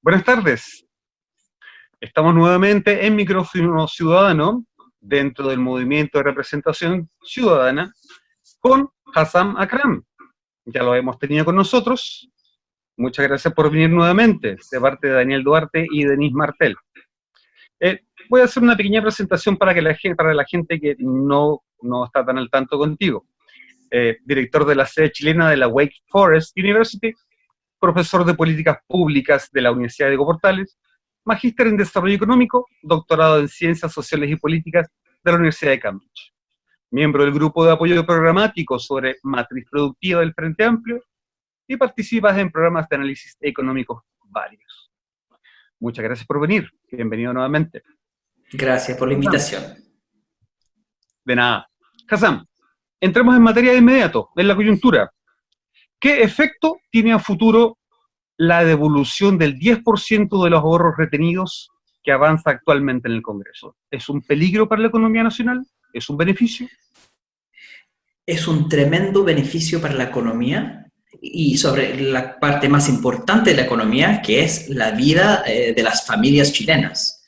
Buenas tardes. Estamos nuevamente en Micrófono Ciudadano, dentro del movimiento de representación ciudadana, con Hassam Akram. Ya lo hemos tenido con nosotros. Muchas gracias por venir nuevamente, de parte de Daniel Duarte y Denise Martel. Voy a hacer una pequeña presentación para la gente que no está tan al tanto contigo. Director de la sede chilena de la Wake Forest University, profesor de políticas públicas de la Universidad de Portales, magíster en desarrollo económico, doctorado en ciencias sociales y políticas de la Universidad de Cambridge. Miembro del grupo de apoyo programático sobre matriz productiva del Frente Amplio y participas en programas de análisis económicos varios. Muchas gracias por venir. Bienvenido nuevamente. Gracias por la invitación. De nada. Hassam, entremos en materia de inmediato, en la coyuntura. ¿Qué efecto tiene a futuro la devolución del 10% de los ahorros retenidos que avanza actualmente en el Congreso? ¿Es un peligro para la economía nacional? ¿Es un beneficio? Es un tremendo beneficio para la economía y sobre la parte más importante de la economía, que es la vida de las familias chilenas.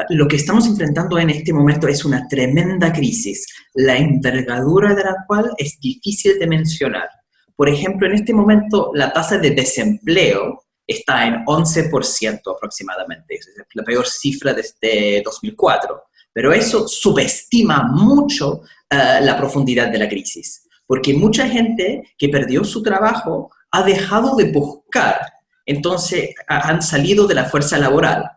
Lo que estamos enfrentando en este momento es una tremenda crisis, la envergadura de la cual es difícil de mencionar. Por ejemplo, en este momento la tasa de desempleo está en 11% aproximadamente, es la peor cifra desde 2004. Pero eso subestima mucho la profundidad de la crisis, porque mucha gente que perdió su trabajo ha dejado de buscar, entonces han salido de la fuerza laboral.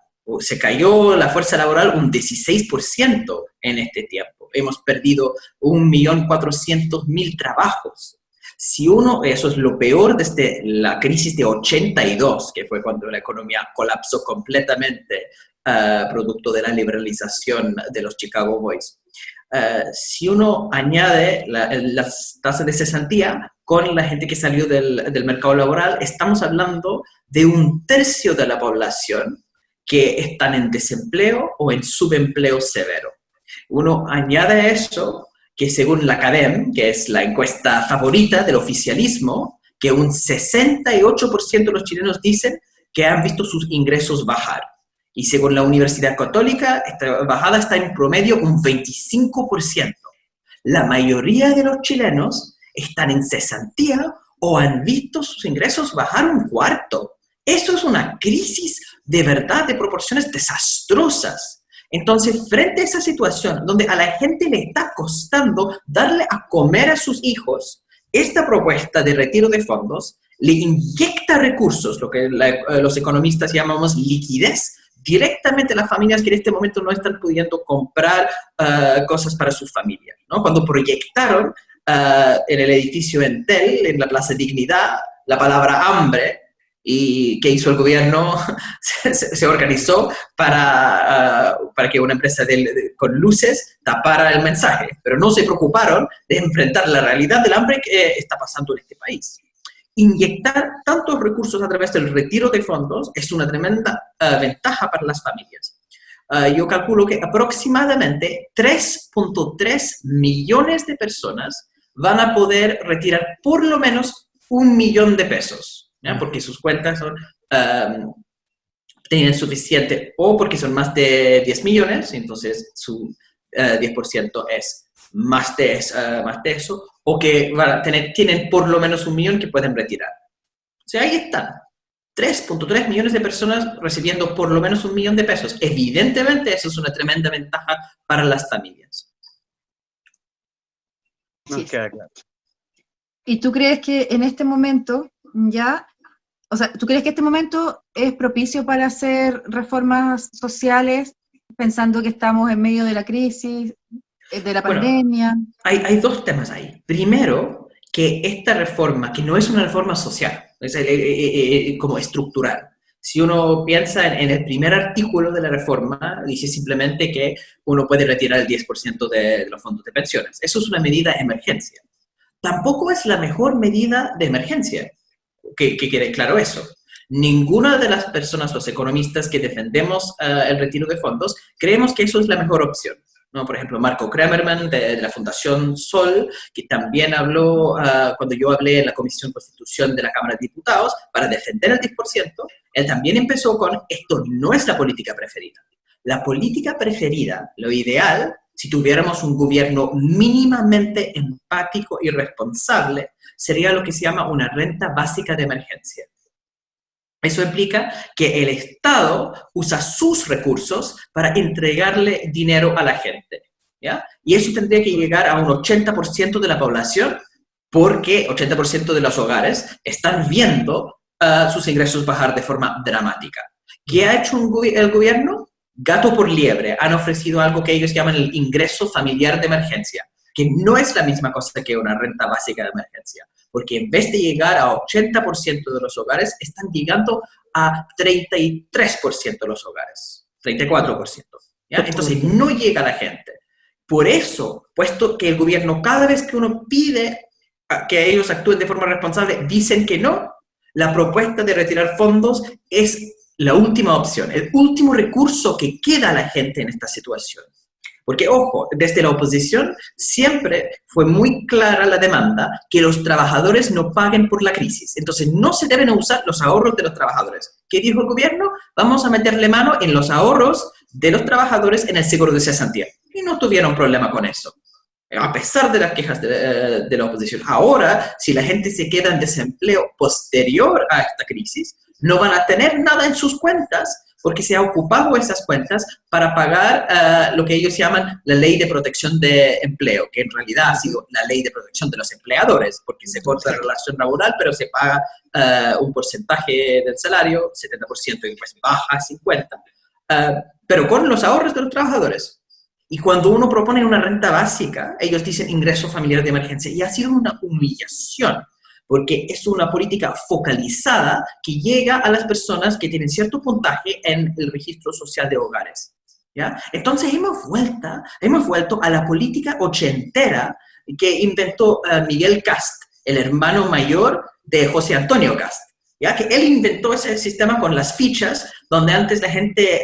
Se cayó la fuerza laboral un 16% en este tiempo. Hemos perdido 1.400.000 trabajos. Si eso es lo peor desde la crisis de 82, que fue cuando la economía colapsó completamente, producto de la liberalización de los Chicago Boys. Si uno añade las tasas de cesantía con la gente que salió del mercado laboral, estamos hablando de 1/3 de la población que están en desempleo o en subempleo severo. Uno añade a eso que según la CADEM, que es la encuesta favorita del oficialismo, que un 68% de los chilenos dicen que han visto sus ingresos bajar. Y según la Universidad Católica, esta bajada está en promedio un 25%. La mayoría de los chilenos están en cesantía o han visto sus ingresos bajar 1/4. Eso es una crisis de verdad de proporciones desastrosas. Entonces, frente a esa situación donde a la gente le está costando darle a comer a sus hijos, esta propuesta de retiro de fondos le inyecta recursos, lo que los economistas llamamos liquidez, directamente a las familias que en este momento no están pudiendo comprar cosas para sus familias, ¿no? Cuando proyectaron en el edificio Entel, en la Plaza Dignidad, la palabra hambre, y que hizo el gobierno, se organizó para que una empresa con luces tapara el mensaje, pero no se preocuparon de enfrentar la realidad del hambre que está pasando en este país. Inyectar tantos recursos a través del retiro de fondos es una tremenda ventaja para las familias. Yo calculo que aproximadamente 3.3 millones de personas van a poder retirar por lo menos 1 millón de pesos. ¿Ya? Porque sus cuentas tienen suficiente, o porque son más de 10 millones, entonces su 10% es más de eso, o que tienen por lo menos 1 millón que pueden retirar. O sea, ahí están. 3.3 millones de personas recibiendo por lo menos 1 millón de pesos. Evidentemente, eso es una tremenda ventaja para las familias. Nos queda claro. ¿Y tú crees que en este momento ¿tú crees que este momento es propicio para hacer reformas sociales, pensando que estamos en medio de la crisis, de la pandemia? Hay dos temas ahí. Primero, que esta reforma, que no es una reforma social, es como estructural. Si uno piensa en el primer artículo de la reforma, dice simplemente que uno puede retirar el 10% de los fondos de pensiones. Eso es una medida de emergencia. Tampoco es la mejor medida de emergencia. Que quede claro eso. Ninguna de las personas, los economistas que defendemos el retiro de fondos, creemos que eso es la mejor opción. ¿no? Por ejemplo, Marco Kremerman de la Fundación Sol, que también habló cuando yo hablé en la Comisión de Constitución de la Cámara de Diputados para defender el 10%, él también empezó con, esto no es la política preferida. La política preferida, lo ideal, si tuviéramos un gobierno mínimamente empático y responsable, sería lo que se llama una renta básica de emergencia. Eso implica que el Estado usa sus recursos para entregarle dinero a la gente, ¿ya? Y eso tendría que llegar a un 80% de la población, porque 80% de los hogares están viendo sus ingresos bajar de forma dramática. ¿Qué ha hecho el gobierno? Gato por liebre. Han ofrecido algo que ellos llaman el ingreso familiar de emergencia, que no es la misma cosa que una renta básica de emergencia, porque en vez de llegar a 80% de los hogares, están llegando a 33% de los hogares, 34%. ¿Ya? Entonces, no llega a la gente. Por eso, puesto que el gobierno, cada vez que uno pide que ellos actúen de forma responsable, dicen que no, la propuesta de retirar fondos es la última opción, el último recurso que queda a la gente en esta situación. Porque, ojo, desde la oposición siempre fue muy clara la demanda que los trabajadores no paguen por la crisis. Entonces, no se deben usar los ahorros de los trabajadores. ¿Qué dijo el gobierno? Vamos a meterle mano en los ahorros de los trabajadores en el seguro de cesantía. Y no tuvieron problema con eso, a pesar de las quejas de la oposición. Ahora, si la gente se queda en desempleo posterior a esta crisis, no van a tener nada en sus cuentas porque se ha ocupado esas cuentas para pagar lo que ellos llaman la ley de protección de empleo, que en realidad ha sido la ley de protección de los empleadores, porque se corta la relación laboral, pero se paga un porcentaje del salario, 70%, y después baja a 50%, pero con los ahorros de los trabajadores. Y cuando uno propone una renta básica, ellos dicen ingreso familiar de emergencia, y ha sido una humillación, porque es una política focalizada que llega a las personas que tienen cierto puntaje en el registro social de hogares, ¿ya? Entonces hemos vuelto a la política ochentera que inventó Miguel Kast, el hermano mayor de José Antonio Kast, ¿ya? Que él inventó ese sistema con las fichas, donde antes la gente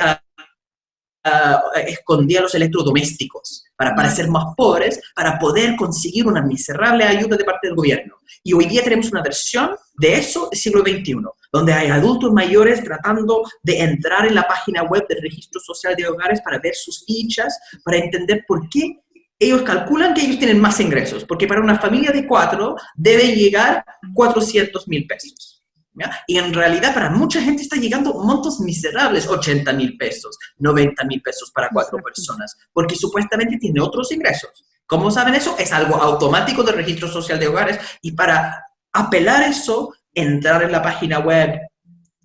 escondía los electrodomésticos para parecer más pobres, para poder conseguir una miserable ayuda de parte del gobierno. Y hoy día tenemos una versión de eso del siglo XXI, donde hay adultos mayores tratando de entrar en la página web del Registro Social de Hogares para ver sus fichas, para entender por qué ellos calculan que ellos tienen más ingresos, porque para una familia de 4 deben llegar 400.000 pesos. ¿Ya? Y en realidad para mucha gente está llegando montos miserables, 80.000 pesos, 90.000 pesos para 4 personas, porque supuestamente tiene otros ingresos. ¿Cómo saben eso? Es algo automático del Registro Social de Hogares, y para apelar eso, entrar en la página web,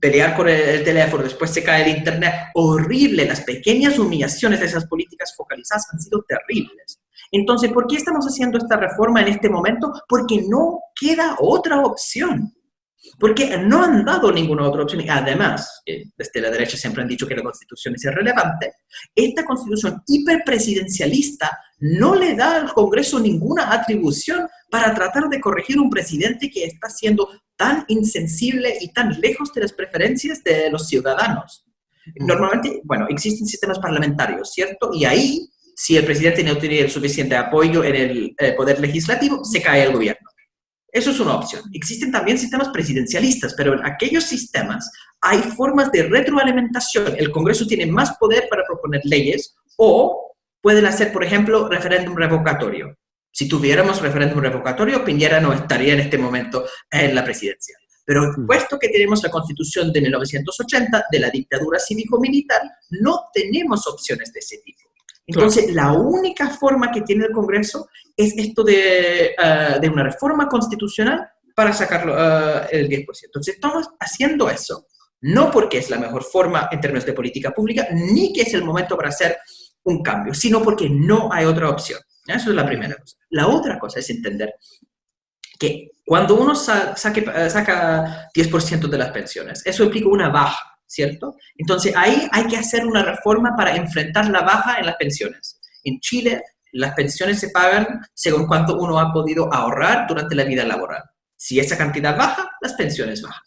pelear con el teléfono, después se cae el internet, horrible. Las pequeñas humillaciones de esas políticas focalizadas han sido terribles. Entonces, ¿por qué estamos haciendo esta reforma en este momento? Porque no queda otra opción. Porque no han dado ninguna otra opción. Y además, desde la derecha siempre han dicho que la Constitución es irrelevante. Esta Constitución hiperpresidencialista no le da al Congreso ninguna atribución para tratar de corregir un presidente que está siendo tan insensible y tan lejos de las preferencias de los ciudadanos. Normalmente, bueno, existen sistemas parlamentarios, ¿cierto? Y ahí, si el presidente no tiene el suficiente apoyo en el poder legislativo, se cae el gobierno. Eso es una opción. Existen también sistemas presidencialistas, pero en aquellos sistemas hay formas de retroalimentación. El Congreso tiene más poder para proponer leyes, o pueden hacer, por ejemplo, referéndum revocatorio. Si tuviéramos referéndum revocatorio, Piñera no estaría en este momento en la presidencia. Pero puesto que tenemos la Constitución de 1980, de la dictadura cívico-militar, no tenemos opciones de ese tipo. Entonces, la única forma que tiene el Congreso es esto de una reforma constitucional para sacarlo el 10%. Entonces, estamos haciendo eso, no porque es la mejor forma en términos de política pública, ni que es el momento para hacer un cambio, sino porque no hay otra opción. Eso es la primera cosa. La otra cosa es entender que cuando uno saca 10% de las pensiones, eso implica una baja, ¿cierto? Entonces, ahí hay que hacer una reforma para enfrentar la baja en las pensiones. En Chile, las pensiones se pagan según cuánto uno ha podido ahorrar durante la vida laboral. Si esa cantidad baja, las pensiones bajan.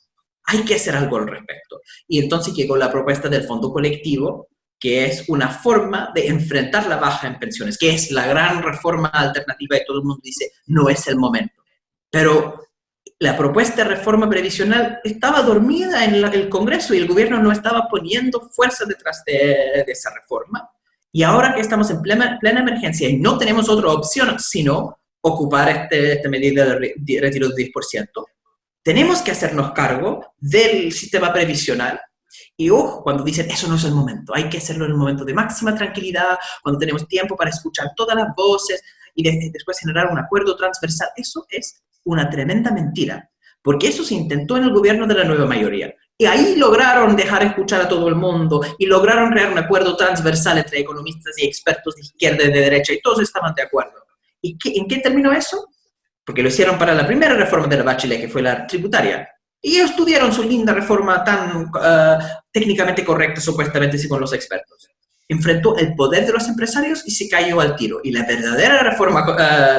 Hay que hacer algo al respecto. Y entonces llegó la propuesta del fondo colectivo que es una forma de enfrentar la baja en pensiones, que es la gran reforma alternativa y todo el mundo dice, no es el momento. Pero la propuesta de reforma previsional estaba dormida en el Congreso y el gobierno no estaba poniendo fuerza detrás de esa reforma. Y ahora que estamos en plena emergencia y no tenemos otra opción sino ocupar esta medida de retiro del 10%, tenemos que hacernos cargo del sistema previsional. Y ojo, cuando dicen, eso no es el momento, hay que hacerlo en un momento de máxima tranquilidad, cuando tenemos tiempo para escuchar todas las voces y después generar un acuerdo transversal. Eso es una tremenda mentira, porque eso se intentó en el gobierno de la nueva mayoría. Y ahí lograron dejar escuchar a todo el mundo y lograron crear un acuerdo transversal entre economistas y expertos de izquierda y de derecha, y todos estaban de acuerdo. ¿Y en qué terminó eso? Porque lo hicieron para la primera reforma de la Bachelet, que fue la tributaria. Y ellos tuvieron su linda reforma tan técnicamente correcta, supuestamente, según los expertos. Enfrentó el poder de los empresarios y se cayó al tiro. Y la verdadera reforma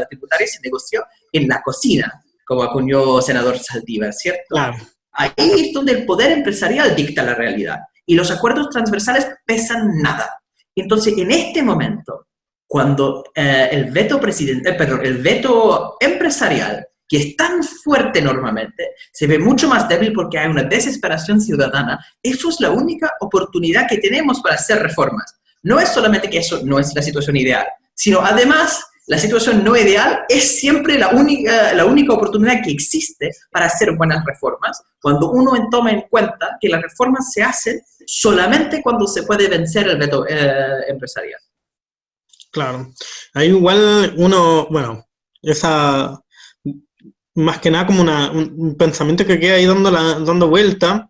tributaria se negoció en la cocina, como acuñó el senador Saldívar, ¿cierto? Claro. Ahí es donde el poder empresarial dicta la realidad. Y los acuerdos transversales pesan nada. Entonces, en este momento, cuando el veto empresarial, que es tan fuerte normalmente, se ve mucho más débil porque hay una desesperación ciudadana, eso es la única oportunidad que tenemos para hacer reformas. No es solamente que eso no es la situación ideal, sino además la situación no ideal es siempre la única oportunidad que existe para hacer buenas reformas, cuando uno toma en cuenta que las reformas se hacen solamente cuando se puede vencer el veto empresarial. Claro. Ahí igual uno, bueno, esa, más que nada como un pensamiento que queda ahí dando vuelta,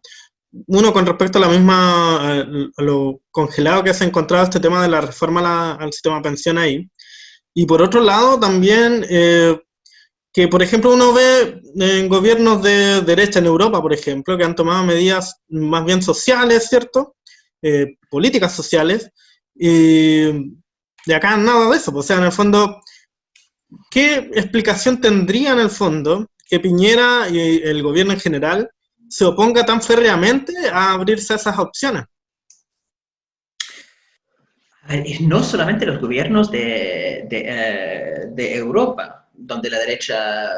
uno con respecto a la misma, a lo congelado que se ha encontrado este tema de la reforma al sistema de pensión ahí. Y por otro lado también, que por ejemplo uno ve en gobiernos de derecha en Europa, por ejemplo, que han tomado medidas más bien sociales, ¿cierto? Políticas sociales, y de acá nada de eso. O sea, en el fondo, ¿qué explicación tendría en el fondo que Piñera y el gobierno en general se oponga tan férreamente a abrirse a esas opciones? No solamente los gobiernos de Europa, donde la derecha,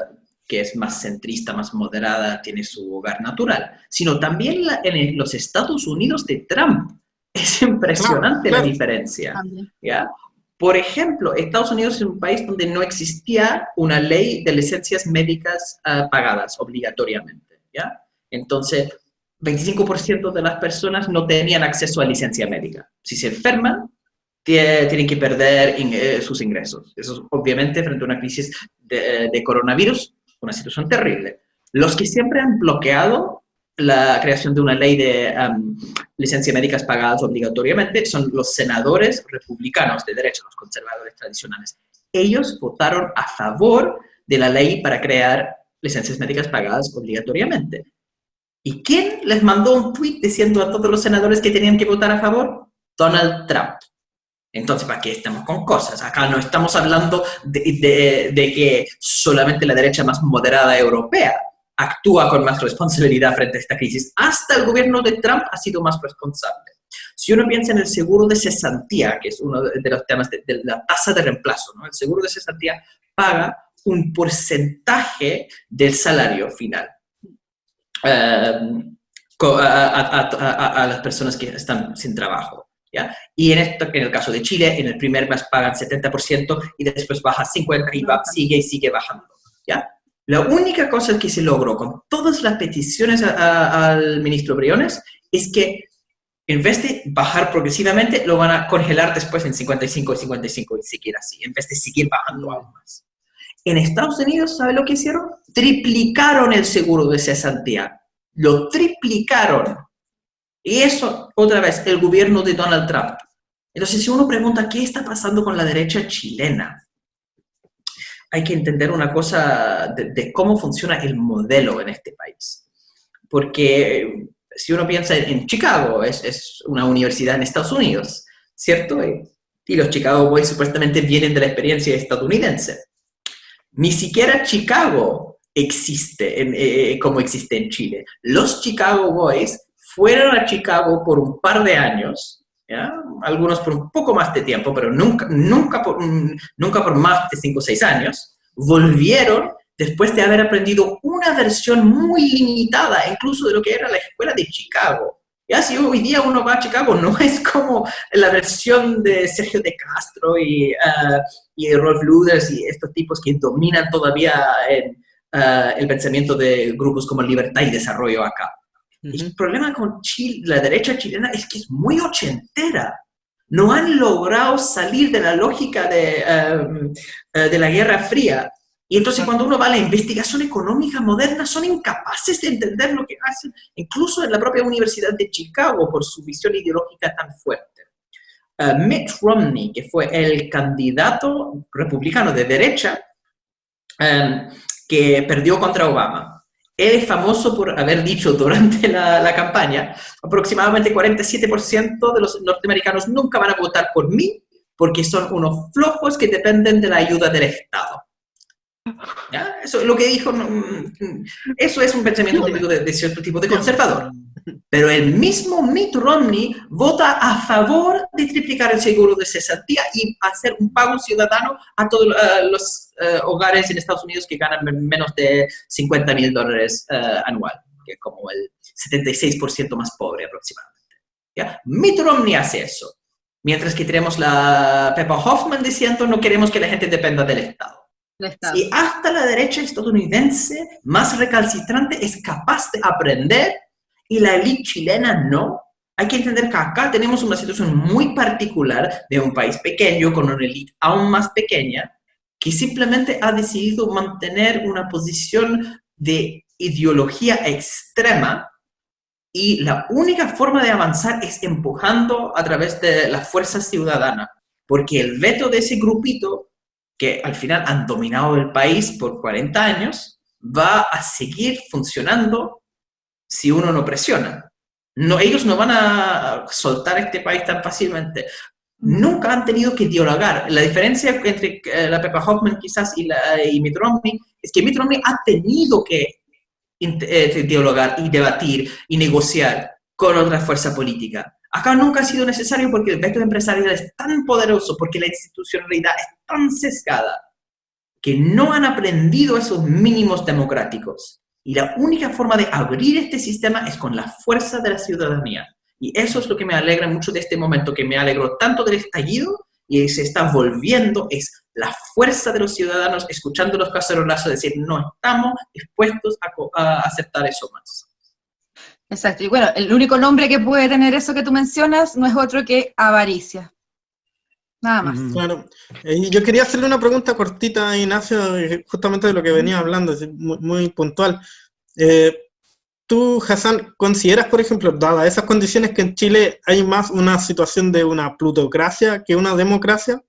que es más centrista, más moderada, tiene su hogar natural, sino también en los Estados Unidos de Trump. Es impresionante la diferencia, ¿ya? Por ejemplo, Estados Unidos es un país donde no existía una ley de licencias médicas pagadas obligatoriamente, ¿ya? Entonces, 25% de las personas no tenían acceso a licencia médica. Si se enferman, tienen que perder sus ingresos. Eso es, obviamente, frente a una crisis de coronavirus, una situación terrible. Los que siempre han bloqueado la creación de una ley de licencias médicas pagadas obligatoriamente son los senadores republicanos de derecha, los conservadores tradicionales. Ellos votaron a favor de la ley para crear licencias médicas pagadas obligatoriamente. ¿Y quién les mandó un tweet diciendo a todos los senadores que tenían que votar a favor? Donald Trump. Entonces, ¿para qué estamos con cosas? Acá no estamos hablando de que solamente la derecha más moderada europea actúa con más responsabilidad frente a esta crisis. Hasta el gobierno de Trump ha sido más responsable. Si uno piensa en el seguro de cesantía, que es uno de los temas de la tasa de reemplazo, ¿no? El seguro de cesantía paga un porcentaje del salario final a las personas que están sin trabajo, ¿ya? Y en el caso de Chile, en el primer mes pagan 70% y después baja 50% y sigue bajando, ¿ya? La única cosa que se logró con todas las peticiones al ministro Briones es que en vez de bajar progresivamente, lo van a congelar después en 55 y seguir así, en vez de seguir bajando aún más. En Estados Unidos, ¿sabe lo que hicieron? Triplicaron el seguro de cesantía. Lo triplicaron. Y eso, otra vez, el gobierno de Donald Trump. Entonces, si uno pregunta, ¿qué está pasando con la derecha chilena? Hay que entender una cosa de cómo funciona el modelo en este país. Porque si uno piensa en Chicago, es una universidad en Estados Unidos, ¿cierto? Y los Chicago Boys supuestamente vienen de la experiencia estadounidense. Ni siquiera Chicago existe como existe en Chile. Los Chicago Boys fueron a Chicago por un par de años ¿ya? Algunos por un poco más de tiempo, pero nunca por más de 5 o 6 años, volvieron después de haber aprendido una versión muy limitada, incluso de lo que era la escuela de Chicago. Ya si hoy día uno va a Chicago, no es como la versión de Sergio de Castro y Rolf Luders y estos tipos que dominan todavía el pensamiento de grupos como Libertad y Desarrollo acá. El problema con Chile, la derecha chilena es que es muy ochentera. No han logrado salir de la lógica de la Guerra Fría. Y entonces cuando uno va a la investigación económica moderna, son incapaces de entender lo que hacen, incluso en la propia Universidad de Chicago, por su visión ideológica tan fuerte. Mitt Romney, que fue el candidato republicano de derecha, que perdió contra Obama. Él es famoso por haber dicho durante la campaña, aproximadamente 47% de los norteamericanos nunca van a votar por mí porque son unos flojos que dependen de la ayuda del Estado. ¿Ya? Eso es lo que dijo. Eso es un pensamiento típico de cierto tipo de conservador. Pero el mismo Mitt Romney vota a favor de triplicar el seguro de cesantía y hacer un pago ciudadano a todos los hogares en Estados Unidos que ganan menos de $50,000 anual, que es como el 76% más pobre aproximadamente. ¿Ya? Mitt Romney hace eso. Mientras que tenemos la Peppa Hoffman diciendo no queremos que la gente dependa del Estado. Y hasta la derecha estadounidense más recalcitrante es capaz de aprender y la élite chilena no. Hay que entender que acá tenemos una situación muy particular de un país pequeño con una élite aún más pequeña que simplemente ha decidido mantener una posición de ideología extrema y la única forma de avanzar es empujando a través de la fuerza ciudadana, porque el veto de ese grupito que al final han dominado el país por 40 años, va a seguir funcionando si uno no presiona. No, ellos no van a soltar este país tan fácilmente. Nunca han tenido que dialogar. La diferencia entre la Peppa Hoffman quizás y Mitt Romney es que Mitt Romney ha tenido que dialogar y debatir y negociar con otra fuerza política. Acá nunca ha sido necesario porque el veto empresarial es tan poderoso, porque la institucionalidad es tan sesgada, que no han aprendido esos mínimos democráticos. Y la única forma de abrir este sistema es con la fuerza de la ciudadanía. Y eso es lo que me alegra mucho de este momento, que me alegró tanto del estallido y se está volviendo, es la fuerza de los ciudadanos escuchando los cacerolazos, decir, no estamos dispuestos a aceptar eso más. Exacto, y bueno, el único nombre que puede tener eso que tú mencionas no es otro que avaricia. Nada más. Claro. Yo quería hacerle una pregunta cortita a Ignacio, justamente de lo que venía hablando, muy, muy puntual. ¿Tú, Hassan, consideras, por ejemplo, dadas esas condiciones, que en Chile hay más una situación de una plutocracia que una democracia?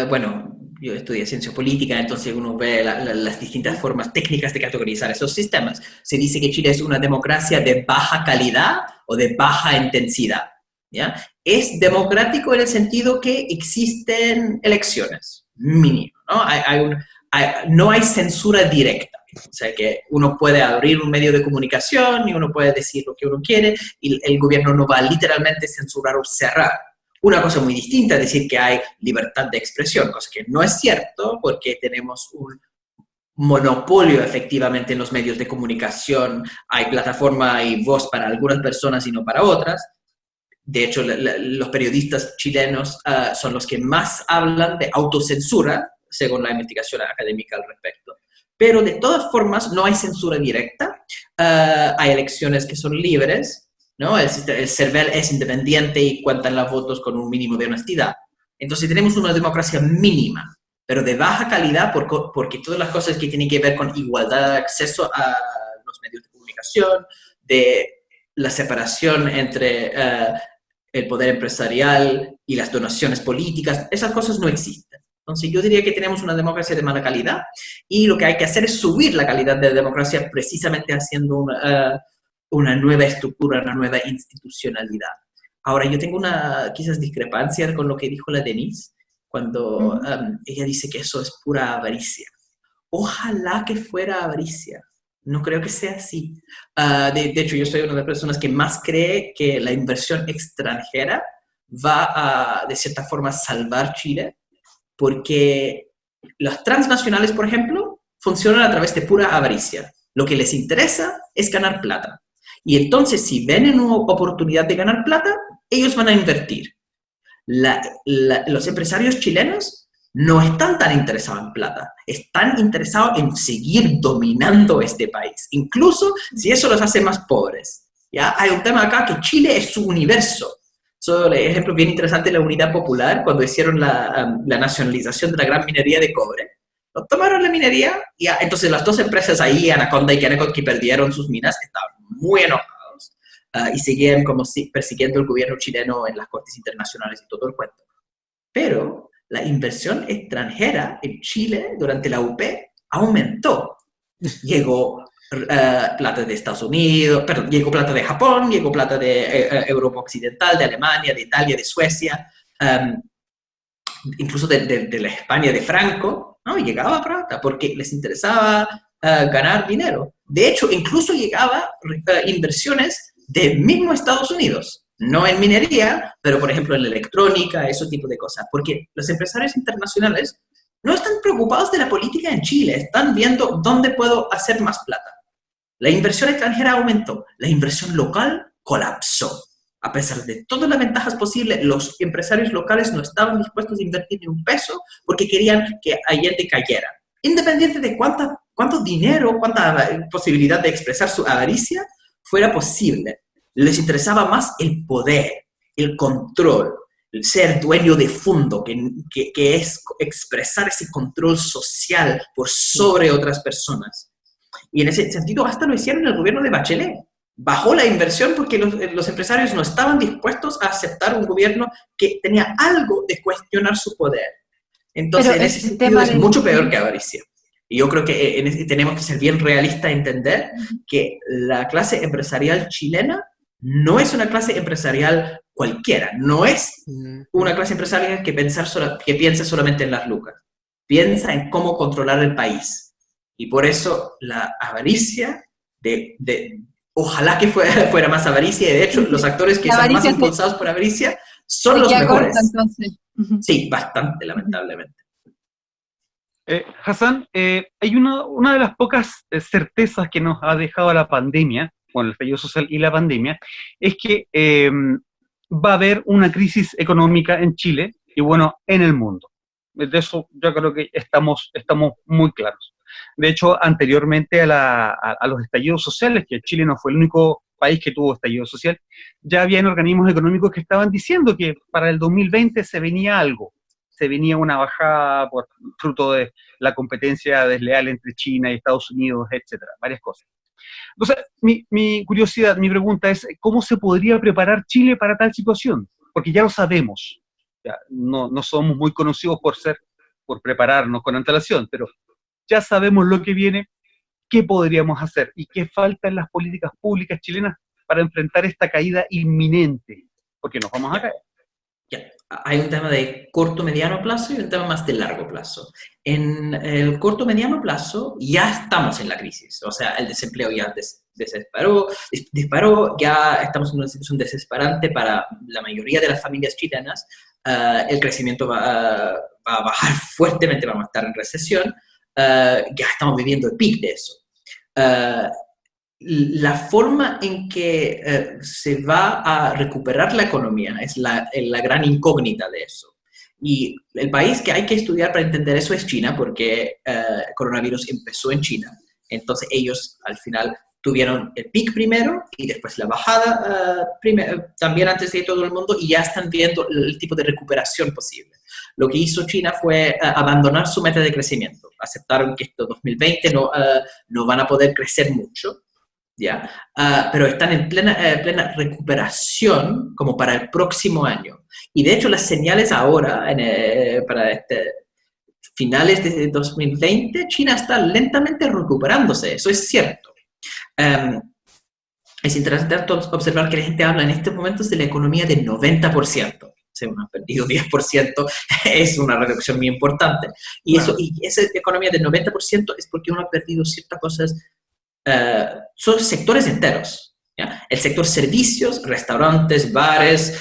Bueno, yo estudié ciencia política, entonces uno ve las distintas formas técnicas de categorizar esos sistemas. Se dice que Chile es una democracia de baja calidad o de baja intensidad, ¿ya? Es democrático en el sentido que existen elecciones, mínimo, ¿no? No hay censura directa. O sea, que uno puede abrir un medio de comunicación y uno puede decir lo que uno quiere y el gobierno no va a literalmente censurar o cerrar. Una cosa muy distinta es decir que hay libertad de expresión, cosa que no es cierto porque tenemos un monopolio efectivamente en los medios de comunicación. Hay plataforma y voz para algunas personas y no para otras. De hecho, los periodistas chilenos son los que más hablan de autocensura, según la investigación académica al respecto. Pero de todas formas no hay censura directa, hay elecciones que son libres, ¿no? El CERVEL es independiente y cuentan los votos con un mínimo de honestidad. Entonces tenemos una democracia mínima, pero de baja calidad porque todas las cosas que tienen que ver con igualdad de acceso a los medios de comunicación, de la separación entre el poder empresarial y las donaciones políticas, esas cosas no existen. Entonces yo diría que tenemos una democracia de mala calidad y lo que hay que hacer es subir la calidad de la democracia precisamente haciendo una nueva estructura, una nueva institucionalidad. Ahora, yo tengo una quizás discrepancia con lo que dijo la Denise cuando ella dice que eso es pura avaricia. Ojalá que fuera avaricia. No creo que sea así. De hecho, yo soy una de las personas que más cree que la inversión extranjera va a, de cierta forma, salvar Chile, porque las transnacionales, por ejemplo, funcionan a través de pura avaricia. Lo que les interesa es ganar plata. Y entonces, si ven una oportunidad de ganar plata, ellos van a invertir. Los empresarios chilenos no están tan interesados en plata, están interesados en seguir dominando este país, incluso si eso los hace más pobres. ¿Ya? Hay un tema acá que Chile es su universo. So, el ejemplo bien interesante de la Unidad Popular, cuando hicieron la nacionalización de la gran minería de cobre. Lo tomaron la minería y entonces las dos empresas ahí, Anaconda y Kennecott, que perdieron sus minas, estaban muy enojados y seguían como persiguiendo el gobierno chileno en las cortes internacionales y todo el cuento. Pero la inversión extranjera en Chile durante la UP aumentó. Llegó plata de Estados Unidos, perdón, llegó plata de Japón, llegó plata de Europa Occidental, de Alemania, de Italia, de Suecia, incluso de la España de Franco, ¿no? Llegaba plata porque les interesaba ganar dinero. De hecho, incluso llegaba inversiones del mismo Estados Unidos. No en minería, pero por ejemplo en la electrónica, ese tipo de cosas. Porque los empresarios internacionales no están preocupados de la política en Chile, están viendo dónde puedo hacer más plata. La inversión extranjera aumentó, la inversión local colapsó. A pesar de todas las ventajas posibles, los empresarios locales no estaban dispuestos a invertir ni un peso porque querían que Allende cayera. Independiente de cuánto dinero, cuánta posibilidad de expresar su avaricia fuera posible. Les interesaba más el poder, el control, el ser dueño de fondo, que es expresar ese control social por sobre otras personas. Y en ese sentido hasta lo hicieron en el gobierno de Bachelet. Bajó la inversión porque los empresarios no estaban dispuestos a aceptar un gobierno que tenía algo de cuestionar su poder. Entonces, en ese sentido es mucho peor que avaricia. Y yo creo que tenemos que ser bien realistas y entender que la clase empresarial chilena no es una clase empresarial cualquiera, no es una clase empresarial que piensa solamente en las lucas, piensa en cómo controlar el país. Y por eso la avaricia, ojalá que fuera más avaricia, y de hecho los actores que son más impulsados por avaricia son los mejores. Sí, bastante, lamentablemente. Hassan, hay una de las pocas certezas que nos ha dejado la pandemia, bueno, el estallido social y la pandemia, es que va a haber una crisis económica en Chile y, bueno, en el mundo. De eso yo creo que estamos muy claros. De hecho, anteriormente a los estallidos sociales, que Chile no fue el único país que tuvo estallido social, ya habían organismos económicos que estaban diciendo que para el 2020 se venía algo. Se venía una bajada por fruto de la competencia desleal entre China y Estados Unidos, etcétera, varias cosas. Entonces, mi curiosidad, mi pregunta es, ¿cómo se podría preparar Chile para tal situación? Porque ya lo sabemos, ya, no somos muy conocidos por prepararnos con antelación, pero ya sabemos lo que viene, qué podríamos hacer y qué falta en las políticas públicas chilenas para enfrentar esta caída inminente, porque nos vamos a caer. Hay un tema de corto, mediano plazo y un tema más de largo plazo. En el corto, mediano plazo ya estamos en la crisis, o sea, el desempleo ya disparó, ya estamos en una situación desesperante para la mayoría de las familias chilenas, el crecimiento va a bajar fuertemente, vamos a estar en recesión, ya estamos viviendo el pic de eso. La forma en que se va a recuperar la economía es la gran incógnita de eso. Y el país que hay que estudiar para entender eso es China, porque el coronavirus empezó en China. Entonces ellos al final tuvieron el pic primero y después la bajada también antes de todo el mundo, y ya están viendo el tipo de recuperación posible. Lo que hizo China fue abandonar su meta de crecimiento. Aceptaron que esto 2020 no van a poder crecer mucho. ¿Ya? Pero están en plena recuperación como para el próximo año. Y de hecho las señales ahora, para finales de 2020, China está lentamente recuperándose, eso es cierto. Es interesante observar que la gente habla en estos momentos de la economía del 90%. Se han perdido 10%, es una reducción muy importante. Y esa economía del 90% es porque uno ha perdido ciertas cosas son sectores enteros. ¿Ya? El sector servicios, restaurantes, bares,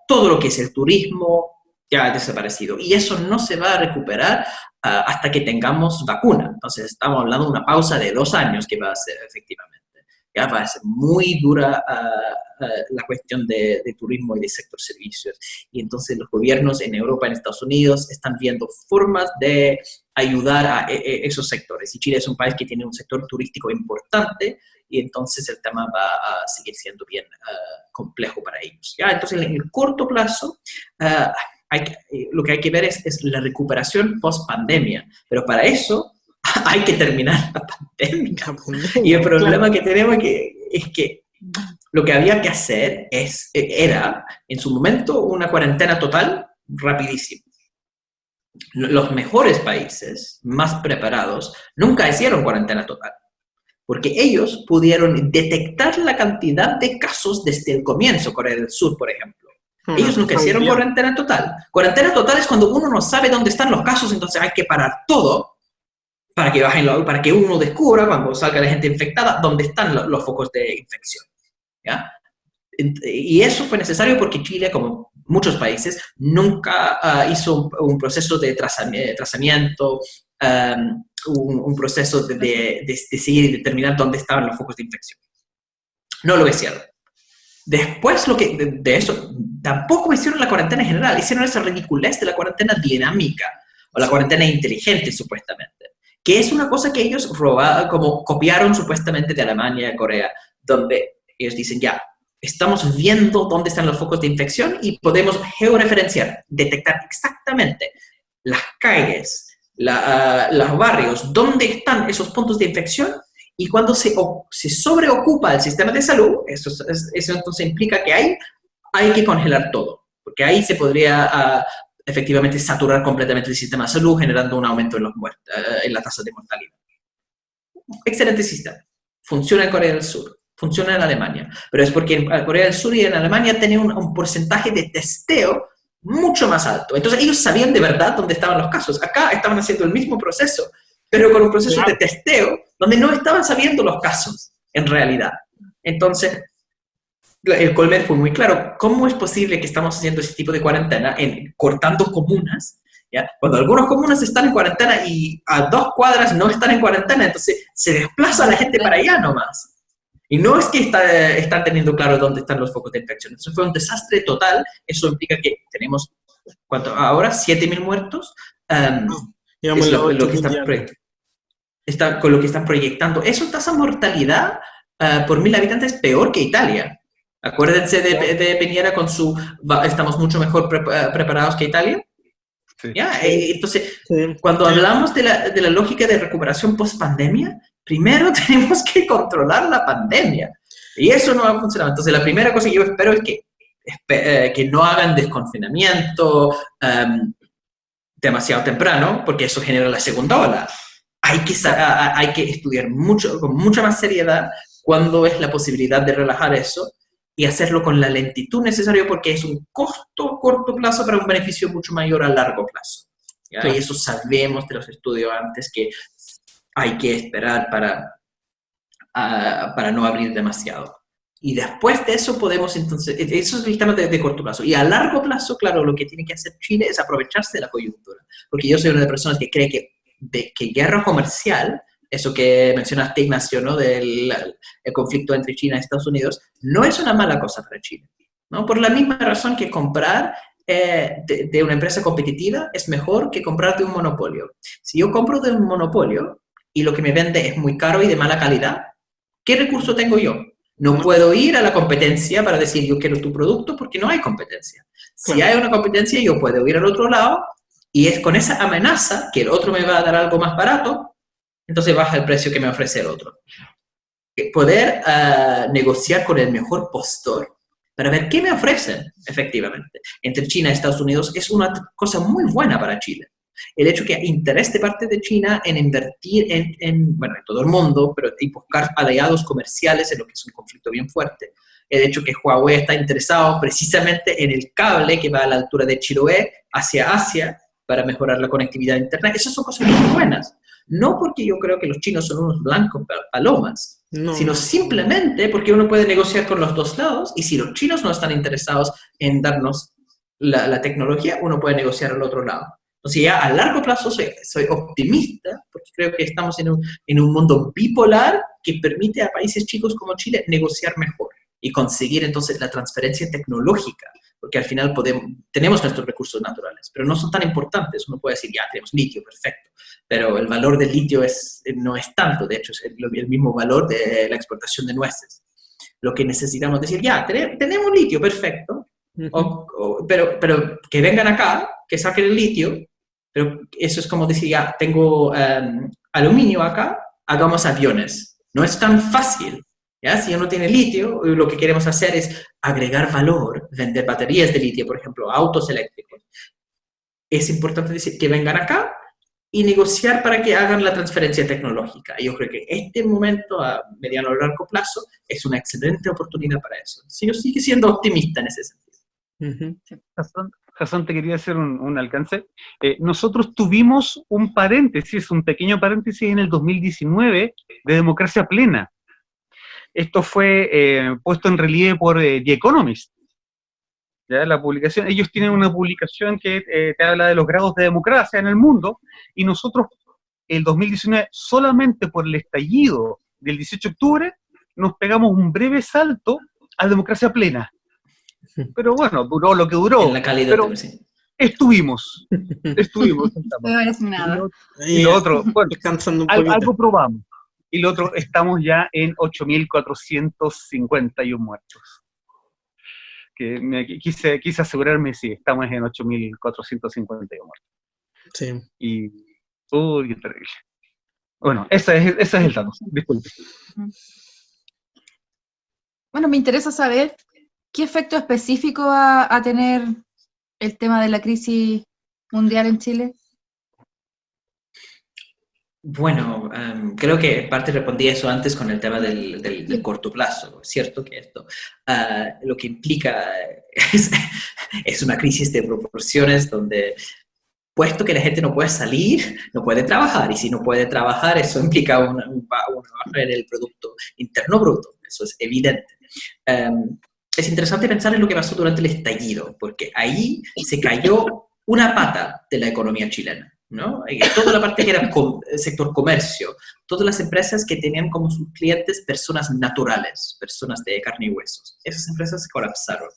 todo lo que es el turismo ya ha desaparecido. Y eso no se va a recuperar hasta que tengamos vacuna. Entonces estamos hablando de una pausa de 2 años que va a ser efectivamente. Ya va a ser muy dura la cuestión de turismo y de sector servicios. Y entonces los gobiernos en Europa, en Estados Unidos, están viendo formas de ayudar a esos sectores. Y Chile es un país que tiene un sector turístico importante, y entonces el tema va a seguir siendo bien complejo para ellos. ¿Ya? Entonces, en el corto plazo, lo que hay que ver es la recuperación post-pandemia, pero para eso hay que terminar la pandemia. Y el problema que tenemos es que lo que había que hacer era, en su momento, una cuarentena total rapidísima. Los mejores países, más preparados, nunca hicieron cuarentena total, porque ellos pudieron detectar la cantidad de casos desde el comienzo. Corea del Sur, por ejemplo. Ellos nunca hicieron cuarentena total. Cuarentena total es cuando uno no sabe dónde están los casos, entonces hay que parar todo para que para que uno descubra, cuando salga la gente infectada, dónde están los focos de infección. ¿Ya? Y eso fue necesario porque Chile, como muchos países, nunca hizo un proceso de trazamiento, un proceso de seguir y determinar dónde estaban los focos de infección. No lo hicieron. Después de eso, tampoco hicieron la cuarentena general, hicieron esa ridiculez de la cuarentena dinámica, o la cuarentena inteligente, supuestamente, que es una cosa que ellos copiaron supuestamente de Alemania y Corea, donde ellos dicen, ya, estamos viendo dónde están los focos de infección y podemos georreferenciar, detectar exactamente las calles, los barrios, dónde están esos puntos de infección. Y cuando se sobreocupa el sistema de salud, eso entonces implica que hay que congelar todo, porque ahí se podría efectivamente saturar completamente el sistema de salud, generando un aumento en la tasa de mortalidad. Excelente sistema. Funciona en Corea del Sur, funciona en Alemania, pero es porque en Corea del Sur y en Alemania tenían un porcentaje de testeo mucho más alto. Entonces ellos sabían de verdad dónde estaban los casos. Acá estaban haciendo el mismo proceso, pero con un proceso de testeo donde no estaban sabiendo los casos, en realidad. Entonces, el Colmer fue muy claro. ¿Cómo es posible que estamos haciendo ese tipo de cuarentena cortando comunas? ¿Ya? Cuando algunas comunas están en cuarentena y a 2 cuadras no están en cuarentena, entonces se desplaza la gente para allá nomás. Y no es que están teniendo claro dónde están los focos de infección. Eso fue un desastre total. Eso implica que tenemos, ¿cuánto? Ahora 7.000 muertos. Es lo que con lo que están proyectando. Eso tasa mortalidad por 1.000 habitantes peor que Italia. Acuérdense de Piñera con estamos mucho mejor preparados que Italia. Sí. ¿Ya? Entonces, cuando hablamos de la lógica de recuperación post-pandemia, primero tenemos que controlar la pandemia. Y eso no va a funcionar. Entonces, la primera cosa que yo espero es que no hagan desconfinamiento demasiado temprano, porque eso genera la segunda ola. Hay que estudiar con mucha más seriedad cuándo es la posibilidad de relajar eso y hacerlo con la lentitud necesaria, porque es un costo a corto plazo para un beneficio mucho mayor a largo plazo. ¿Ya? Claro. Y eso sabemos de los estudios antes, que hay que esperar para no abrir demasiado. Y después de eso podemos entonces, eso es el tema de corto plazo. Y a largo plazo, claro, lo que tiene que hacer Chile es aprovecharse de la coyuntura. Porque yo soy una de las personas que cree que guerra comercial, eso que mencionaste, Ignacio, ¿no? El conflicto entre China y Estados Unidos, no es una mala cosa para Chile, ¿no? Por la misma razón que comprar de una empresa competitiva es mejor que comprar de un monopolio. Si yo compro de un monopolio y lo que me vende es muy caro y de mala calidad, ¿qué recurso tengo yo? No puedo ir a la competencia para decir yo quiero tu producto porque no hay competencia. Si hay una competencia, yo puedo ir al otro lado y es con esa amenaza que el otro me va a dar algo más barato, entonces baja el precio que me ofrece el otro. Poder negociar con el mejor postor para ver qué me ofrecen efectivamente entre China y Estados Unidos es una cosa muy buena para Chile. El hecho que hay interés de parte de China en invertir en todo el mundo, pero y buscar aliados comerciales en lo que es un conflicto bien fuerte. El hecho que Huawei está interesado precisamente en el cable que va a la altura de Chiloé hacia Asia para mejorar la conectividad de Internet. Esas son cosas muy buenas. No porque yo creo que los chinos son unos blancos palomas, No, sino simplemente porque uno puede negociar con los dos lados, y si los chinos no están interesados en darnos la tecnología, uno puede negociar al otro lado. Entonces ya a largo plazo soy optimista, porque creo que estamos en un mundo bipolar que permite a países chicos como Chile negociar mejor y conseguir entonces la transferencia tecnológica, porque al final tenemos nuestros recursos naturales, pero no son tan importantes. Uno puede decir, ya tenemos litio, perfecto, pero el valor del litio no es tanto, de hecho es el mismo valor de la exportación de nueces. Lo que necesitamos decir, ya, tenemos litio, perfecto, pero que vengan acá, que saquen el litio, pero eso es como decir, ya, tengo aluminio acá, hagamos aviones. No es tan fácil, ¿ya? Si uno tiene litio, lo que queremos hacer es agregar valor, vender baterías de litio, por ejemplo, a autos eléctricos. Es importante decir que vengan acá y negociar para que hagan la transferencia tecnológica. Y yo creo que este momento, a mediano o largo plazo, es una excelente oportunidad para eso. Sí, yo sigo siendo optimista en ese sentido. Hassan, te quería hacer un alcance. Nosotros tuvimos un pequeño paréntesis en el 2019 de democracia plena. Esto fue puesto en relieve por The Economist. ¿Ya? La publicación, ellos tienen una publicación que te habla de los grados de democracia en el mundo, y nosotros, el 2019, solamente por el estallido del 18 de octubre, nos pegamos un breve salto a democracia plena. Pero bueno, duró lo que duró. En la calidad, pero sí. Estuvimos. No parece nada. Y lo otro, bueno, descansando un poquito. algo probamos. Y lo otro, estamos ya en 8.451 muertos. Que quise asegurarme, sí, estamos en 8.451 muertos. Sí. Y, uy, qué terrible. Bueno, ese es el dato, disculpe. Bueno, me interesa saber qué efecto específico va a tener el tema de la crisis mundial en Chile. Bueno, creo que en parte respondí eso antes con el tema del corto plazo, ¿cierto? Que esto lo que implica es una crisis de proporciones donde, puesto que la gente no puede salir, no puede trabajar, y si no puede trabajar, eso implica una baja en el Producto Interno Bruto, eso es evidente. Es interesante pensar en lo que pasó durante el estallido, porque ahí se cayó una pata de la economía chilena, ¿no? Toda la parte que era sector comercio, todas las empresas que tenían como sus clientes personas naturales, personas de carne y huesos, esas empresas se colapsaron.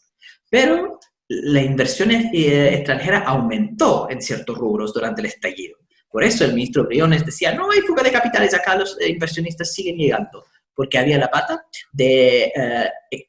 Pero la inversión extranjera aumentó en ciertos rubros durante el estallido. Por eso el ministro Briones decía, no hay fuga de capitales, acá los inversionistas siguen llegando, porque había la pata de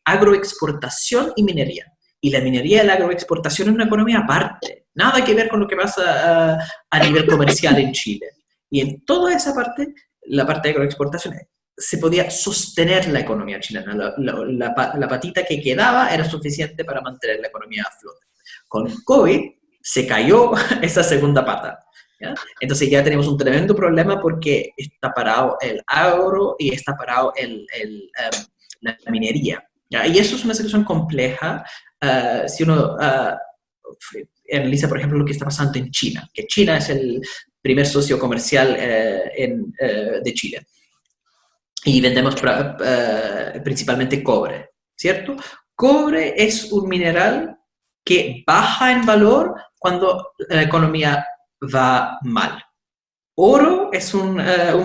agroexportación y minería. Y la minería y la agroexportación es una economía aparte, nada que ver con lo que pasa a nivel comercial en Chile. Y en toda esa parte, la parte de agroexportación, se podía sostener la economía chilena. La patita que quedaba era suficiente para mantener la economía a flote. Con COVID se cayó esa segunda pata, ¿ya? Entonces ya tenemos un tremendo problema porque está parado el agro y está parado la minería, ¿ya? Y eso es una situación compleja. Si uno analiza, por ejemplo, lo que está pasando en China, que China es el primer socio comercial de Chile. Y vendemos principalmente cobre, ¿cierto? Cobre es un mineral que baja en valor cuando la economía va mal. Oro es un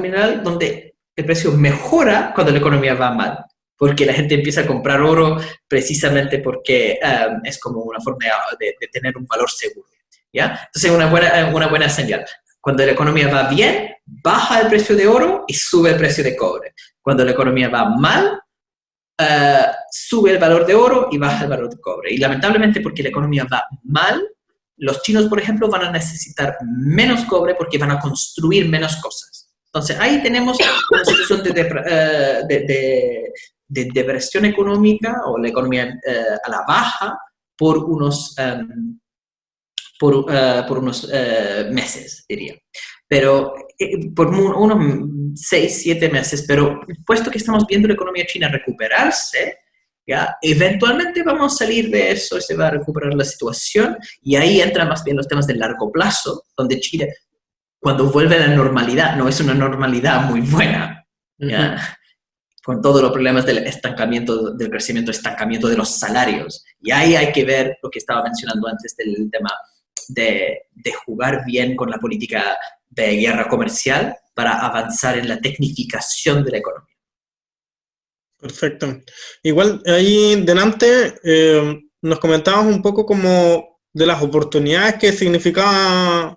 mineral donde el precio mejora cuando la economía va mal, porque la gente empieza a comprar oro precisamente porque es como una forma de tener un valor seguro, ¿ya? Entonces es una buena señal. Cuando la economía va bien, baja el precio de oro y sube el precio de cobre. Cuando la economía va mal, sube el valor de oro y baja el valor de cobre. Y lamentablemente, porque la economía va mal, los chinos, por ejemplo, van a necesitar menos cobre porque van a construir menos cosas. Entonces, ahí tenemos una situación de depresión económica, o la economía a la baja por unos meses, diría. Pero por unos 6, 7 meses, pero puesto que estamos viendo la economía china recuperarse, ¿ya? Eventualmente vamos a salir de eso y se va a recuperar la situación, y ahí entran más bien los temas de largo plazo, donde Chile cuando vuelve a la normalidad, no es una normalidad muy buena, ¿ya? Con todos los problemas del estancamiento, del crecimiento, estancamiento de los salarios. Y ahí hay que ver lo que estaba mencionando antes del tema de jugar bien con la política de guerra comercial para avanzar en la tecnificación de la economía. Perfecto. Igual ahí delante nos comentabas un poco como de las oportunidades que significaba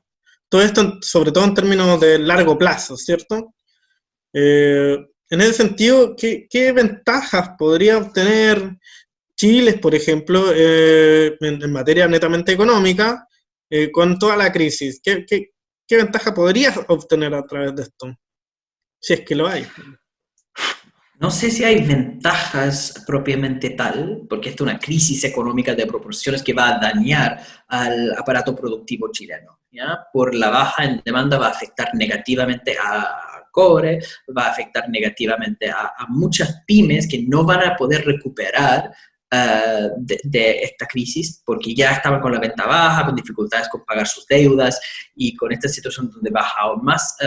todo esto, sobre todo en términos de largo plazo, ¿cierto? En ese sentido, ¿qué ventajas podría obtener Chile, por ejemplo, en materia netamente económica, con toda la crisis? ¿Qué ventaja podrías obtener a través de esto? Si es que lo hay. No sé si hay ventajas propiamente tal, porque esta es una crisis económica de proporciones que va a dañar al aparato productivo chileno, ¿ya? Por la baja en demanda va a afectar negativamente a cobre, va a afectar negativamente a muchas pymes que no van a poder recuperar de esta crisis, porque ya estaban con la venta baja, con dificultades con pagar sus deudas, y con esta situación donde baja aún más,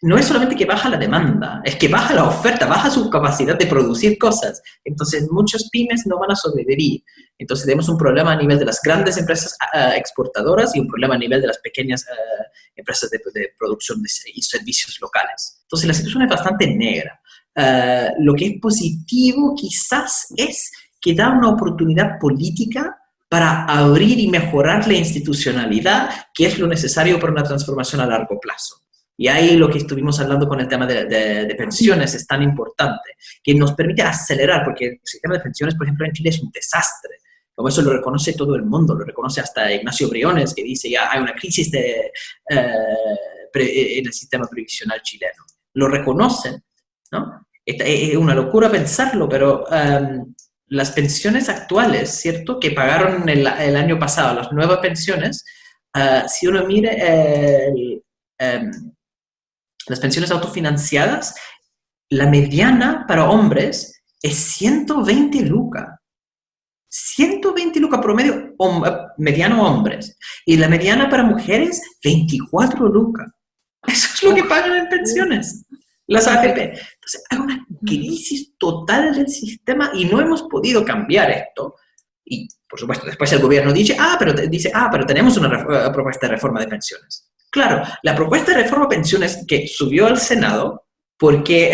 no es solamente que baja la demanda, es que baja la oferta, baja su capacidad de producir cosas. Entonces, muchas pymes no van a sobrevivir. Entonces, tenemos un problema a nivel de las grandes empresas exportadoras y un problema a nivel de las pequeñas empresas de producción y servicios locales. Entonces, la situación es bastante negra. Lo que es positivo quizás es que da una oportunidad política para abrir y mejorar la institucionalidad, que es lo necesario para una transformación a largo plazo. Y ahí lo que estuvimos hablando con el tema de pensiones es tan importante, que nos permite acelerar, porque el sistema de pensiones, por ejemplo, en Chile es un desastre. Como eso lo reconoce todo el mundo, lo reconoce hasta Ignacio Briones, que dice ya hay una crisis en el sistema previsional chileno. Lo reconocen, ¿no? Es una locura pensarlo, pero las pensiones actuales, ¿cierto?, que pagaron el año pasado, las nuevas pensiones, si uno mire las pensiones autofinanciadas, la mediana para hombres es 120 lucas. 120 lucas promedio, mediano hombres. Y la mediana para mujeres, 24 lucas. Eso es lo que pagan en pensiones, las AFP. Entonces, hay una crisis total del sistema y no hemos podido cambiar esto. Y, por supuesto, después el gobierno dice, pero tenemos una propuesta de reforma de pensiones. Claro, la propuesta de reforma de pensiones que subió al Senado, porque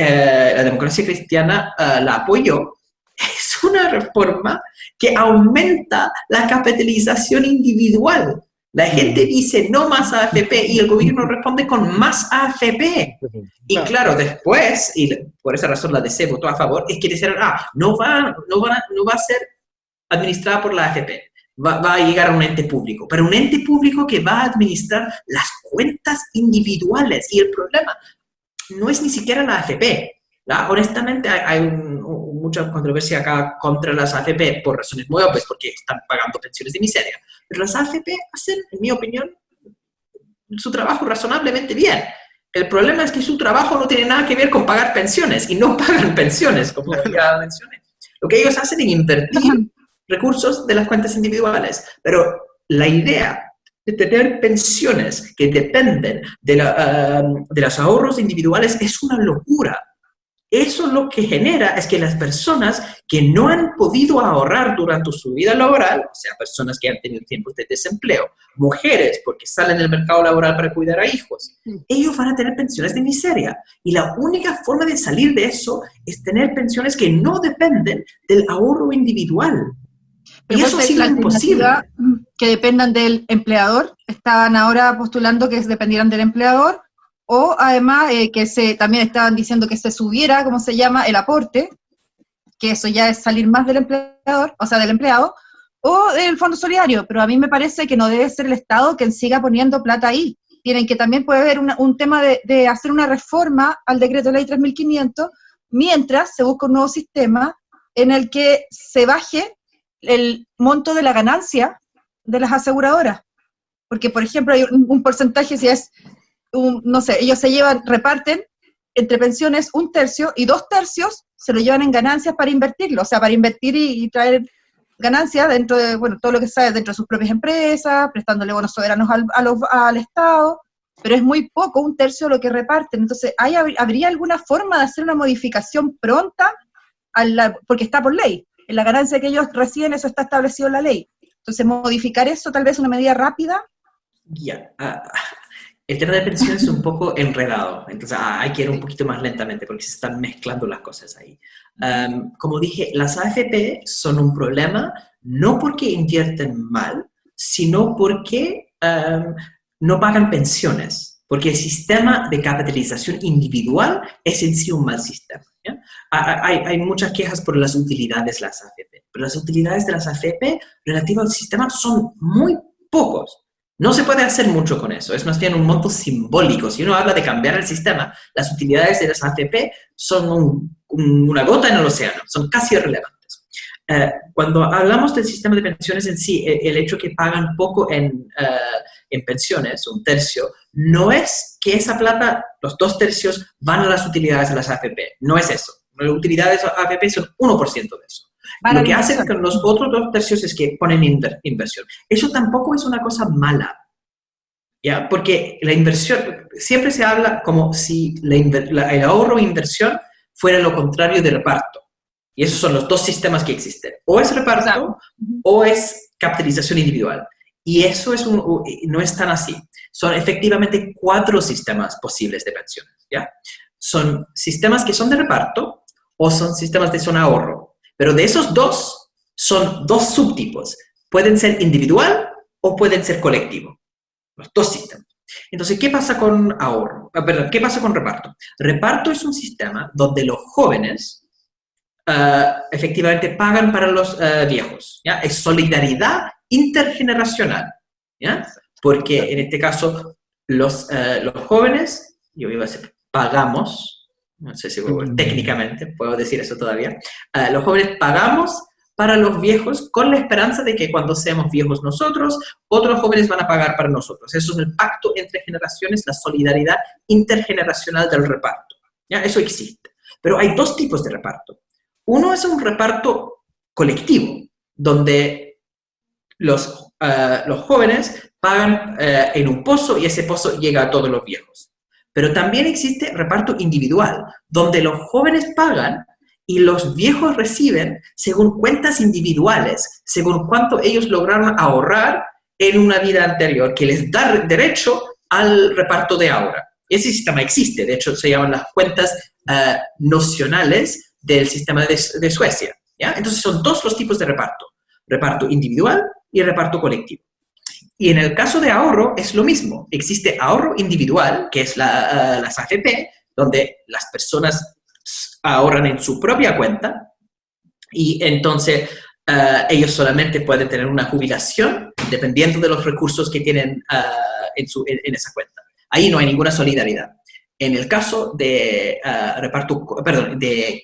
la democracia cristiana la apoyó, es una reforma que aumenta la capitalización individual. La gente dice no más AFP y el gobierno responde con más AFP. Y claro, después, y por esa razón la DC votó a favor, es que dijeron, no va a ser administrada por la AFP. Va a llegar a un ente público, pero un ente público que va a administrar las cuentas individuales. Y el problema no es ni siquiera la AFP. Honestamente, hay mucha controversia acá contra las AFP por razones muy obvias, porque están pagando pensiones de miseria. Pero las AFP hacen, en mi opinión, su trabajo razonablemente bien. El problema es que su trabajo no tiene nada que ver con pagar pensiones, y no pagan pensiones, como ya mencioné. Lo que ellos hacen es invertir recursos de las cuentas individuales, pero la idea de tener pensiones que dependen de los ahorros individuales es una locura. Eso lo que genera es que las personas que no han podido ahorrar durante su vida laboral, o sea, personas que han tenido tiempos de desempleo, mujeres porque salen del mercado laboral para cuidar a hijos, ellos van a tener pensiones de miseria. Y la única forma de salir de eso es tener pensiones que no dependen del ahorro individual. Pero y eso ha sido imposible. Que dependan del empleador. Estaban ahora postulando que dependieran del empleador, o además también estaban diciendo que se subiera, ¿cómo se llama?, el aporte, que eso ya es salir más del empleador, o sea, del empleado, o del fondo solidario. Pero a mí me parece que no debe ser el Estado quien siga poniendo plata ahí. Tienen que también puede haber un tema de hacer una reforma al decreto ley 3500, mientras se busca un nuevo sistema en el que se baje el monto de la ganancia de las aseguradoras. Porque, por ejemplo, hay un porcentaje, si es, no sé, ellos reparten entre pensiones 1/3 y 2/3 se lo llevan en ganancias para invertirlo, o sea, para invertir y traer ganancias dentro de, todo lo que sabe, dentro de sus propias empresas, prestándole bonos soberanos al Estado. pero es muy poco, 1/3 de lo que reparten. Entonces, ¿habría alguna forma de hacer una modificación pronta? Porque está por ley, en la ganancia que ellos reciben, eso está establecido en la ley. Entonces, modificar eso, tal vez una medida rápida. Ya, el tema de pensiones es un poco enredado, entonces hay que ir un poquito más lentamente porque se están mezclando las cosas ahí. Como dije, las AFP son un problema no porque invierten mal, sino porque no pagan pensiones, porque el sistema de capitalización individual es en sí un mal sistema. ¿Ya? Hay muchas quejas por las utilidades de las AFP, pero las utilidades de las AFP relativas al sistema son muy pocos. No se puede hacer mucho con eso, es más bien un monto simbólico. Si uno habla de cambiar el sistema, las utilidades de las AFP son una gota en el océano, son casi irrelevantes. Cuando hablamos del sistema de pensiones en sí, el hecho que pagan poco en pensiones, 1/3, no es que esa plata, los 2/3, van a las utilidades de las AFP. No es eso. Las utilidades de las AFP son 1% de eso. Lo que hacen con los otros 2/3 es que ponen inversión. Eso tampoco es una cosa mala, ¿ya? Porque la inversión, siempre se habla como si el ahorro e inversión fuera lo contrario de reparto. Y esos son los dos sistemas que existen. O es reparto o es capitalización individual. Y eso no es tan así. Son efectivamente 4 sistemas posibles de pensiones, ¿ya? Son sistemas que son de reparto o son sistemas de zona ahorro. Pero de esos dos, son 2 subtipos. Pueden ser individual o pueden ser colectivo. Los 2 sistemas. Entonces, ¿qué pasa con ahorro? Perdón, ¿qué pasa con reparto? Reparto es un sistema donde los jóvenes efectivamente pagan para los viejos. ¿Ya? Es solidaridad intergeneracional. ¿Ya? Porque en este caso, los jóvenes, yo iba a decir, pagamos. No sé si técnicamente puedo decir eso todavía. Los jóvenes pagamos para los viejos con la esperanza de que cuando seamos viejos nosotros, otros jóvenes van a pagar para nosotros. Eso es el pacto entre generaciones, la solidaridad intergeneracional del reparto. ¿Ya? Eso existe. Pero hay 2 tipos de reparto. Uno es un reparto colectivo, donde los jóvenes pagan en un pozo y ese pozo llega a todos los viejos. Pero también existe reparto individual, donde los jóvenes pagan y los viejos reciben según cuentas individuales, según cuánto ellos lograron ahorrar en una vida anterior, que les da derecho al reparto de ahora. Ese sistema existe, de hecho se llaman las cuentas nocionales del sistema de Suecia. ¿Ya? Entonces son 2 los tipos de reparto, reparto individual y reparto colectivo. Y en el caso de ahorro es lo mismo. Existe ahorro individual, que es las AFP, donde las personas ahorran en su propia cuenta y entonces ellos solamente pueden tener una jubilación dependiendo de los recursos que tienen en esa cuenta. Ahí no hay ninguna solidaridad. En el caso de de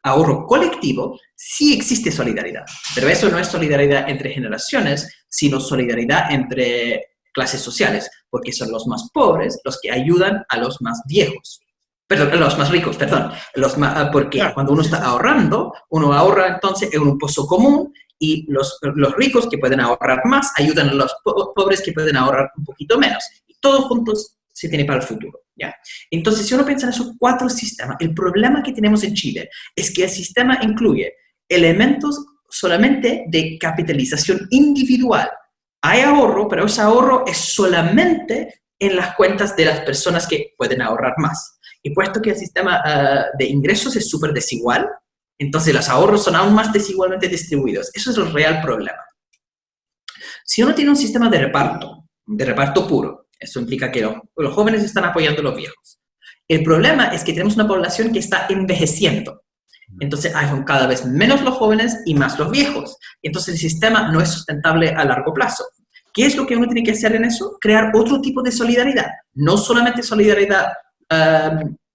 ahorro colectivo, sí existe solidaridad, pero eso no es solidaridad entre generaciones, sino solidaridad entre clases sociales, porque son los más pobres los que ayudan a los más viejos. Perdón, los más ricos, perdón. Porque claro, cuando uno está ahorrando, uno ahorra entonces en un pozo común y los ricos que pueden ahorrar más ayudan a los pobres que pueden ahorrar un poquito menos. Y todos juntos se tiene para el futuro. ¿Ya? Entonces, si uno piensa en esos 4 sistemas, el problema que tenemos en Chile es que el sistema incluye elementos solamente de capitalización individual. Hay ahorro, pero ese ahorro es solamente en las cuentas de las personas que pueden ahorrar más. Y puesto que el sistema de ingresos es súper desigual, entonces los ahorros son aún más desigualmente distribuidos. Eso es el real problema. Si uno tiene un sistema de reparto puro, eso implica que los jóvenes están apoyando a los viejos. El problema es que tenemos una población que está envejeciendo. Entonces hay cada vez menos los jóvenes y más los viejos. Entonces el sistema no es sustentable a largo plazo. ¿Qué es lo que uno tiene que hacer en eso? Crear otro tipo de solidaridad. No solamente solidaridad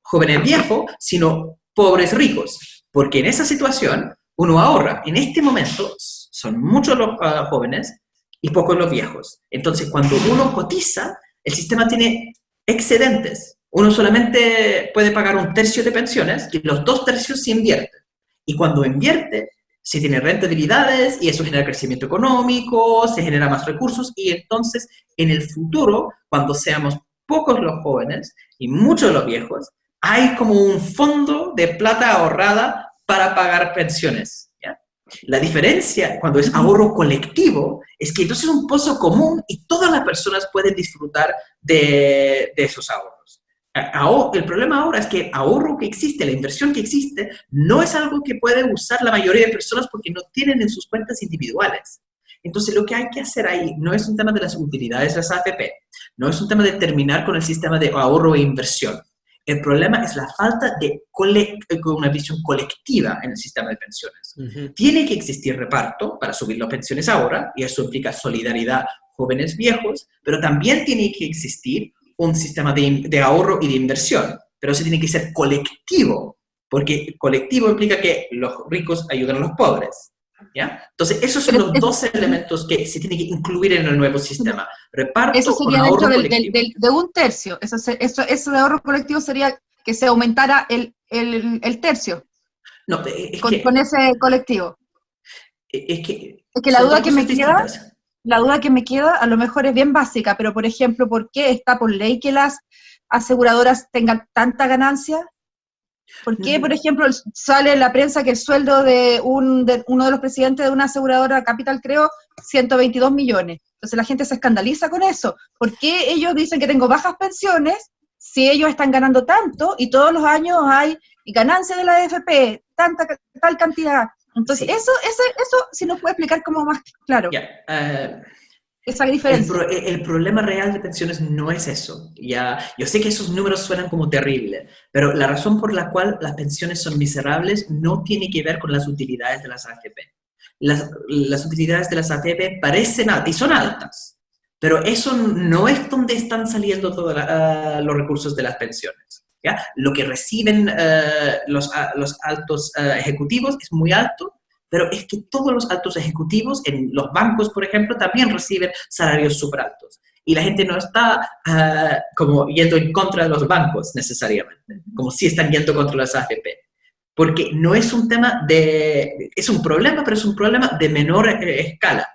jóvenes viejos, sino pobres ricos. Porque en esa situación uno ahorra. En este momento son muchos los jóvenes y pocos los viejos. Entonces cuando uno cotiza, el sistema tiene excedentes. Uno solamente puede pagar 1/3 de pensiones y los 2/3 se invierten. Y cuando invierte, se tiene rentabilidades y eso genera crecimiento económico, se genera más recursos y entonces en el futuro, cuando seamos pocos los jóvenes y muchos los viejos, hay como un fondo de plata ahorrada para pagar pensiones. ¿Ya? La diferencia cuando es ahorro colectivo es que entonces es un pozo común y todas las personas pueden disfrutar de esos ahorros. El problema ahora es que el ahorro que existe, la inversión que existe, no es algo que puede usar la mayoría de personas porque no tienen en sus cuentas individuales. Entonces, lo que hay que hacer ahí no es un tema de las utilidades de las AFP, no es un tema de terminar con el sistema de ahorro e inversión. El problema es la falta de una visión colectiva en el sistema de pensiones. Tiene que existir reparto para subir las pensiones ahora, y eso implica solidaridad jóvenes-viejos, pero también tiene que existir un sistema de ahorro y de inversión, pero eso tiene que ser colectivo, porque colectivo implica que los ricos ayudan a los pobres. ¿Ya? Entonces, esos son los dos elementos que se tienen que incluir en el nuevo sistema. Reparto eso sería con ahorro dentro colectivo. de un tercio. Eso de ahorro colectivo sería que se aumentara el tercio No, con ese colectivo. Es que la son duda dos que me cosas queda, distintas. la duda que me queda a lo mejor es bien básica, pero por ejemplo, ¿por qué está por ley que las aseguradoras tengan tanta ganancia? ¿Por qué, por ejemplo, sale en la prensa que el sueldo de uno de los presidentes de una aseguradora Capital, creo, 122 millones? Entonces la gente se escandaliza con eso. ¿Por qué ellos dicen que tengo bajas pensiones si ellos están ganando tanto y todos los años hay ganancia de la AFP, tal cantidad? Entonces, Sí. eso si nos puede explicar como más claro. Esa diferencia. El problema real de pensiones no es eso. Yo sé que esos números suenan como terribles, pero la razón por la cual las pensiones son miserables no tiene que ver con las utilidades de las AFP. Las utilidades de las AFP parecen altas, y son altas, pero eso no es donde están saliendo todos los recursos de las pensiones. ¿Ya? Lo que reciben los altos ejecutivos es muy alto, pero es que todos los altos ejecutivos en los bancos, por ejemplo, también reciben salarios súper altos. Y la gente no está como yendo en contra de los bancos necesariamente, como si están yendo contra las AFP. Porque no es un tema es un problema, pero es un problema de menor escala.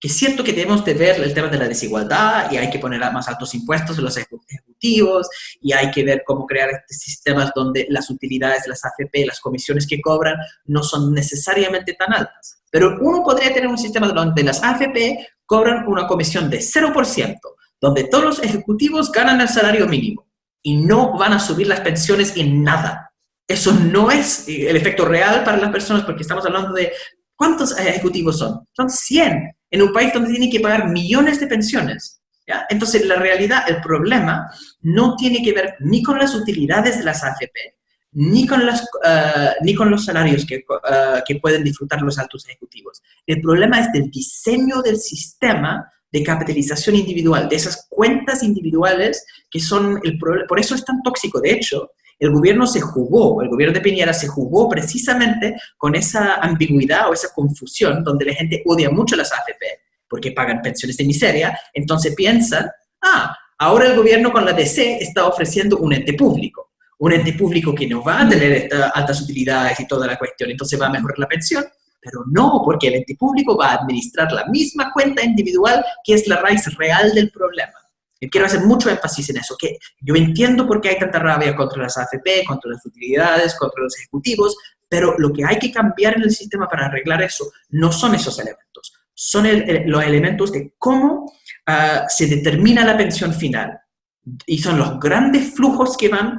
Que es cierto que debemos de ver el tema de la desigualdad y hay que poner más altos impuestos a los ejecutivos y hay que ver cómo crear sistemas donde las utilidades de las AFP, las comisiones que cobran, no son necesariamente tan altas. Pero uno podría tener un sistema donde las AFP cobran una comisión de 0%, donde todos los ejecutivos ganan el salario mínimo y no van a subir las pensiones en nada. Eso no es el efecto real para las personas porque estamos hablando de ¿cuántos ejecutivos son? Son 100 en un país donde tienen que pagar millones de pensiones. ¿Ya? Entonces, la realidad, el problema, no tiene que ver ni con las utilidades de las AFP, ni con los salarios que pueden disfrutar los altos ejecutivos. El problema es del diseño del sistema de capitalización individual, de esas cuentas individuales que son el problema. Por eso es tan tóxico. De hecho, el gobierno de Piñera se jugó precisamente con esa ambigüedad o esa confusión donde la gente odia mucho las AFP porque pagan pensiones de miseria, entonces piensan, ahora el gobierno con la DC está ofreciendo un ente público que no va a tener estas altas utilidades y toda la cuestión, entonces va a mejorar la pensión, pero no, porque el ente público va a administrar la misma cuenta individual que es la raíz real del problema. Yo quiero hacer mucho énfasis en eso, que yo entiendo por qué hay tanta rabia contra las AFP, contra las utilidades, contra los ejecutivos, pero lo que hay que cambiar en el sistema para arreglar eso no son esos elementos, son los elementos de cómo se determina la pensión final. Y son los grandes flujos que van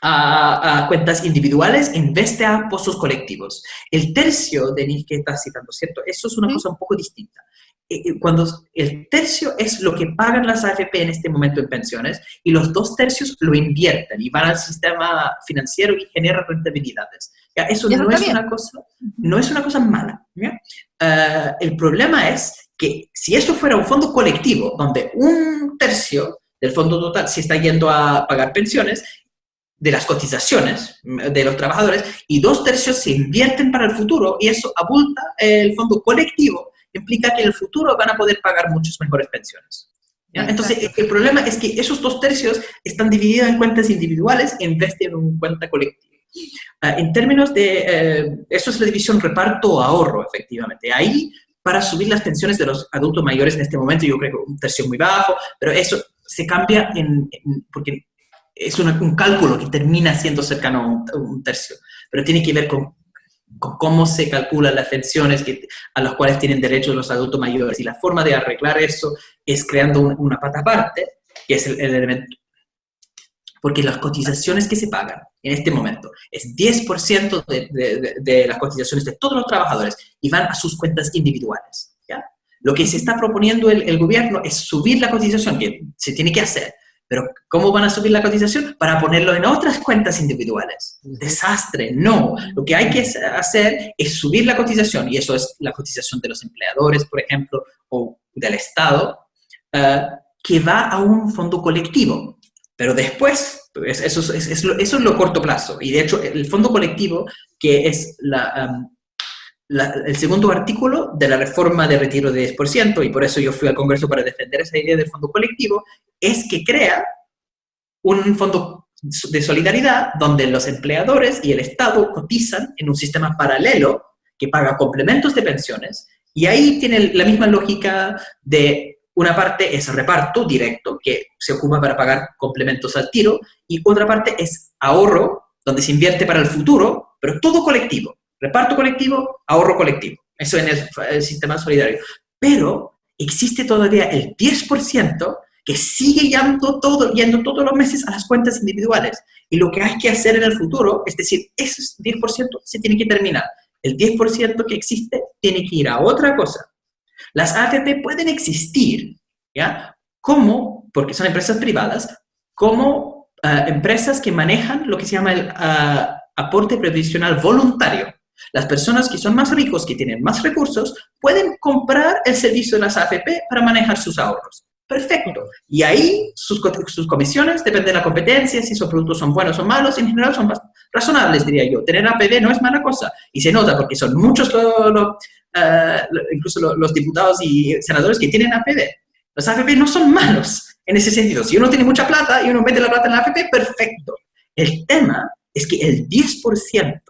a cuentas individuales en vez de a pozos colectivos. El tercio, Denise, que estás citando, ¿cierto? Eso es una cosa un poco distinta. Cuando el tercio es lo que pagan las AFP en este momento en pensiones y los 2 tercios lo invierten y van al sistema financiero y generan rentabilidades. ¿Ya? Eso no es una cosa mala. ¿Ya? El problema es que si eso fuera un fondo colectivo donde 1 tercio del fondo total se está yendo a pagar pensiones de las cotizaciones de los trabajadores y 2 tercios se invierten para el futuro y eso abulta el fondo colectivo, implica que en el futuro van a poder pagar muchas mejores pensiones. ¿Ya? Entonces, el problema es que esos 2 tercios están divididos en cuentas individuales en vez de en una cuenta colectiva. En términos de, eso es la división reparto-ahorro, efectivamente. Ahí, para subir las pensiones de los adultos mayores en este momento, yo creo que 1 tercio es muy bajo, pero eso se cambia porque es un cálculo que termina siendo cercano a un tercio, pero tiene que ver con cómo se calculan las pensiones a las cuales tienen derecho los adultos mayores. Y la forma de arreglar eso es creando una pata aparte, que es el elemento. Porque las cotizaciones que se pagan en este momento es 10% de las cotizaciones de todos los trabajadores y van a sus cuentas individuales, ¿ya? Lo que se está proponiendo el gobierno es subir la cotización, que se tiene que hacer. Pero ¿cómo van a subir la cotización? Para ponerlo en otras cuentas individuales. Desastre, no. Lo que hay que hacer es subir la cotización, y eso es la cotización de los empleadores, por ejemplo, o del Estado, que va a un fondo colectivo. Pero después, pues, eso es lo corto plazo. Y de hecho, el fondo colectivo, que es el segundo artículo de la reforma de retiro de 10%, y por eso yo fui al Congreso para defender esa idea del fondo colectivo, es que crea un fondo de solidaridad donde los empleadores y el Estado cotizan en un sistema paralelo que paga complementos de pensiones, y ahí tiene la misma lógica de una parte es reparto directo, que se ocupa para pagar complementos al tiro, y otra parte es ahorro, donde se invierte para el futuro, pero todo colectivo. Reparto colectivo, ahorro colectivo. Eso en el sistema solidario. Pero existe todavía el 10% que sigue yendo todos los meses a las cuentas individuales. Y lo que hay que hacer en el futuro, es decir, ese 10% se tiene que terminar. El 10% que existe tiene que ir a otra cosa. Las AFP pueden existir, ¿ya? Porque son empresas privadas, como empresas que manejan lo que se llama el aporte previsional voluntario. Las personas que son más ricos, que tienen más recursos, pueden comprar el servicio de las AFP para manejar sus ahorros. Perfecto. Y ahí sus comisiones dependen de la competencia, si esos productos son buenos o malos, en general son razonables, diría yo. Tener APB no es mala cosa. Y se nota porque son muchos, incluso los diputados y senadores que tienen APB. Los AFP no son malos en ese sentido. Si uno tiene mucha plata y uno mete la plata en la AFP, perfecto. El tema es que el 10%,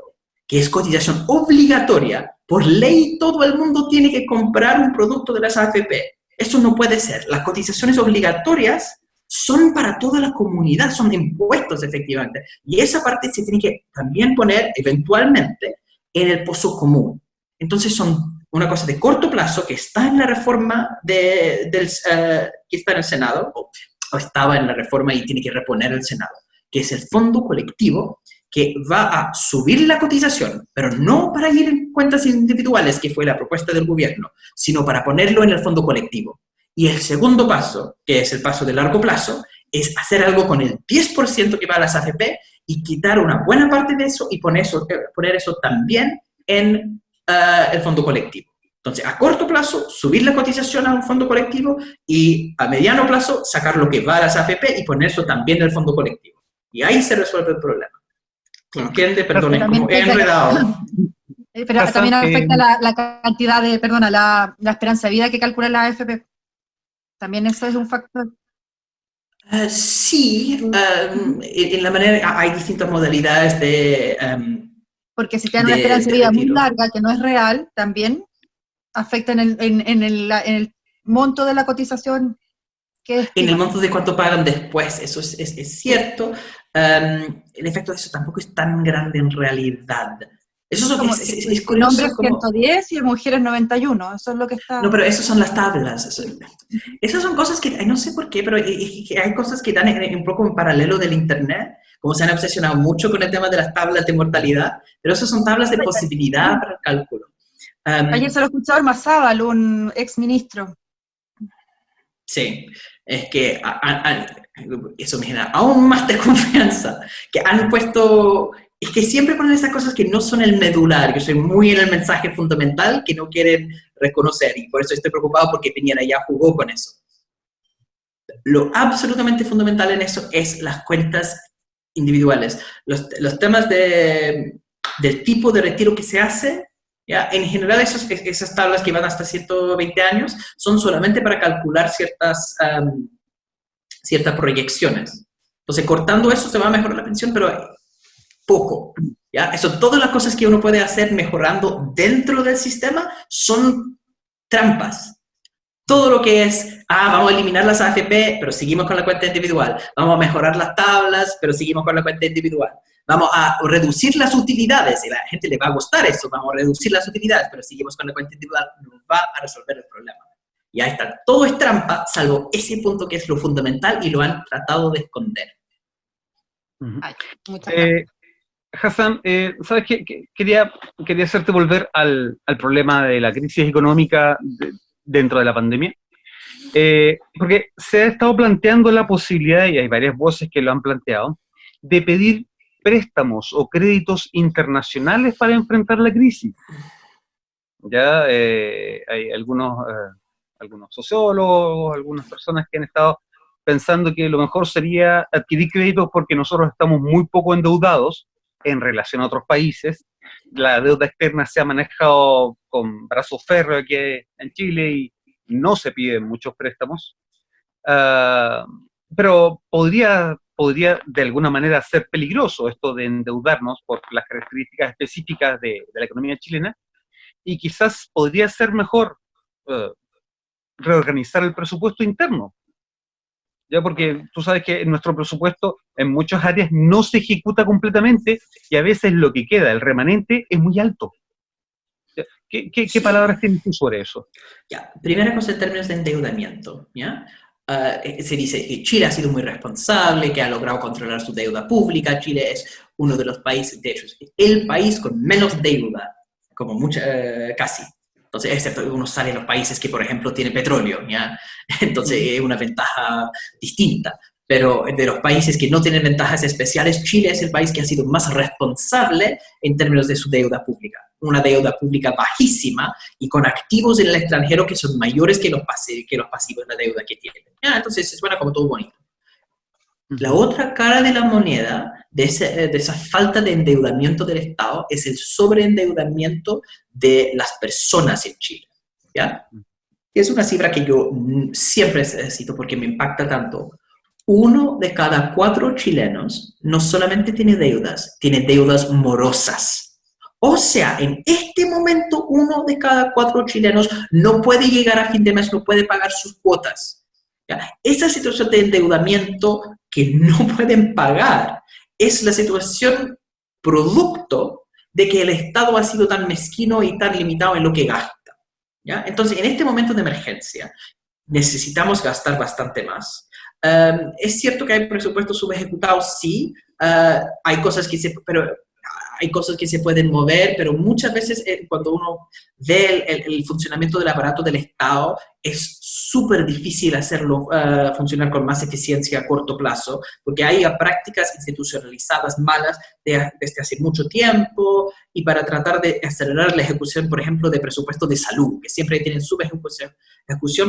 que es cotización obligatoria, por ley todo el mundo tiene que comprar un producto de las AFP. Eso no puede ser. Las cotizaciones obligatorias son para toda la comunidad, son impuestos efectivamente. Y esa parte se tiene que también poner eventualmente en el pozo común. Entonces son una cosa de corto plazo que está en la reforma que está en el Senado, o estaba en la reforma y tiene que reponer el Senado, que es el fondo colectivo, que va a subir la cotización, pero no para ir en cuentas individuales, que fue la propuesta del gobierno, sino para ponerlo en el fondo colectivo. Y el segundo paso, que es el paso de largo plazo, es hacer algo con el 10% que va a las AFP y quitar una buena parte de eso y poner eso también en el fondo colectivo. Entonces, a corto plazo, subir la cotización a un fondo colectivo, y a mediano plazo, sacar lo que va a las AFP y poner eso también en el fondo colectivo. Y ahí se resuelve el problema. ¿Entiende? Perdón, es como he enredado. Pero también afecta la cantidad de, la esperanza de vida que calcula la AFP. También eso es un factor. Sí, en la manera, hay distintas modalidades de... porque si te dan una esperanza de vida muy larga, que no es real, también afecta en el monto de la cotización. En el monto de cuánto pagan después, eso es cierto. El efecto de eso tampoco es tan grande en realidad. Eso es curioso. Hombres 110 y mujeres 91, eso es lo que está... No, pero esas son las tablas. Esas son cosas que, no sé por qué, pero hay cosas que dan un poco en paralelo del Internet, como se han obsesionado mucho con el tema de las tablas de mortalidad, pero esas son tablas de posibilidad para el cálculo. Ayer se lo escuchó Ormazábal, un exministro. Sí, es que eso me genera aún más desconfianza, que han puesto, es que siempre ponen esas cosas que no son el medular, yo soy muy en el mensaje fundamental que no quieren reconocer, y por eso estoy preocupado porque Piñera ya jugó con eso. Lo absolutamente fundamental en eso es las cuentas individuales, los temas del tipo de retiro que se hace. ¿Ya? En general, esas tablas que van hasta 120 años son solamente para calcular ciertas proyecciones. Entonces, cortando eso se va a mejorar la pensión, pero poco. ¿Ya? Eso, todas las cosas que uno puede hacer mejorando dentro del sistema son trampas. Todo lo que es, vamos a eliminar las AFP, pero seguimos con la cuenta individual. Vamos a mejorar las tablas, pero seguimos con la cuenta individual. Vamos a reducir las utilidades, y a la gente le va a gustar eso, vamos a reducir las utilidades, pero seguimos con la cuenta individual, no va a resolver el problema. Y ahí está, todo es trampa, salvo ese punto que es lo fundamental y lo han tratado de esconder. Ay, muchas gracias. Hassan, ¿sabes qué? Quería hacerte volver al problema de la crisis económica dentro de la pandemia, porque se ha estado planteando la posibilidad, y hay varias voces que lo han planteado, de pedir préstamos o créditos internacionales para enfrentar la crisis. Ya hay algunos sociólogos, algunas personas que han estado pensando que lo mejor sería adquirir créditos porque nosotros estamos muy poco endeudados en relación a otros países. La deuda externa se ha manejado con brazos férreos aquí en Chile y no se piden muchos préstamos. Pero podría de alguna manera ser peligroso esto de endeudarnos por las características específicas de la economía chilena, y quizás podría ser mejor reorganizar el presupuesto interno. Ya, porque tú sabes que nuestro presupuesto en muchas áreas no se ejecuta completamente y a veces lo que queda, el remanente, es muy alto. ¿Qué palabras tienes tú sobre eso? Ya, primera cosa en términos de endeudamiento, ¿ya? Se dice que Chile ha sido muy responsable, que ha logrado controlar su deuda pública. Chile es uno de los países, de hecho, el país con menos deuda, como casi. Entonces, excepto uno sale de los países que, por ejemplo, tienen petróleo, ¿ya? Entonces es una ventaja distinta. Pero de los países que no tienen ventajas especiales, Chile es el país que ha sido más responsable en términos de su deuda pública. Una deuda pública bajísima y con activos en el extranjero que son mayores que los pasivos de la deuda que tienen. ¿Ya? Entonces suena como todo bonito. La otra cara de la moneda de esa falta de endeudamiento del Estado es el sobreendeudamiento de las personas en Chile. ¿Ya? Es una cifra que yo siempre cito porque me impacta tanto. 1 de cada 4 chilenos no solamente tiene deudas morosas. O sea, en este momento 1 de cada 4 chilenos no puede llegar a fin de mes, no puede pagar sus cuotas. ¿Ya? Esa situación de endeudamiento que no pueden pagar es la situación producto de que el Estado ha sido tan mezquino y tan limitado en lo que gasta. ¿Ya? Entonces, en este momento de emergencia, necesitamos gastar bastante más. Es cierto que hay presupuestos subejecutados, sí, hay cosas que se pueden mover, pero muchas veces cuando uno ve el funcionamiento del aparato del Estado, es súper difícil hacerlo funcionar con más eficiencia a corto plazo, porque hay prácticas institucionalizadas malas desde hace mucho tiempo, y para tratar de acelerar la ejecución, por ejemplo, de presupuestos de salud, que siempre tienen subejecución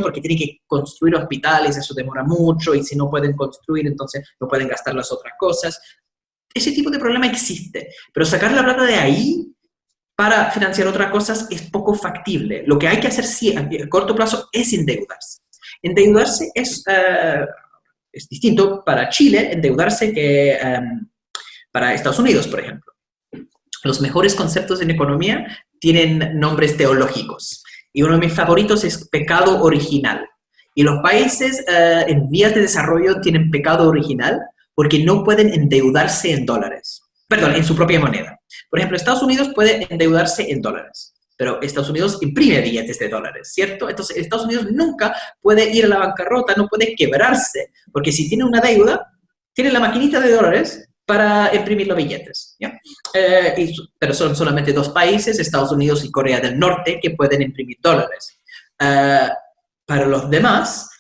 porque tienen que construir hospitales, eso demora mucho, y si no pueden construir, entonces no pueden gastar las otras cosas. Ese tipo de problema existe, pero sacar la plata de ahí para financiar otras cosas es poco factible. Lo que hay que hacer sí, a corto plazo es endeudarse. Endeudarse es distinto para Chile, endeudarse que para Estados Unidos, por ejemplo. Los mejores conceptos en economía tienen nombres teológicos, y uno de mis favoritos es pecado original. Y los países en vías de desarrollo tienen pecado original porque no pueden endeudarse en dólares. Perdón, en su propia moneda. Por ejemplo, Estados Unidos puede endeudarse en dólares, pero Estados Unidos imprime billetes de dólares, ¿cierto? Entonces, Estados Unidos nunca puede ir a la bancarrota, no puede quebrarse, porque si tiene una deuda, tiene la maquinita de dólares para imprimir los billetes, ¿ya? Pero son solamente 2 países, Estados Unidos y Corea del Norte, que pueden imprimir dólares. Para los demás,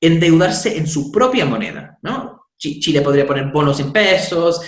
endeudarse en su propia moneda, ¿no? Chile podría poner bonos en pesos,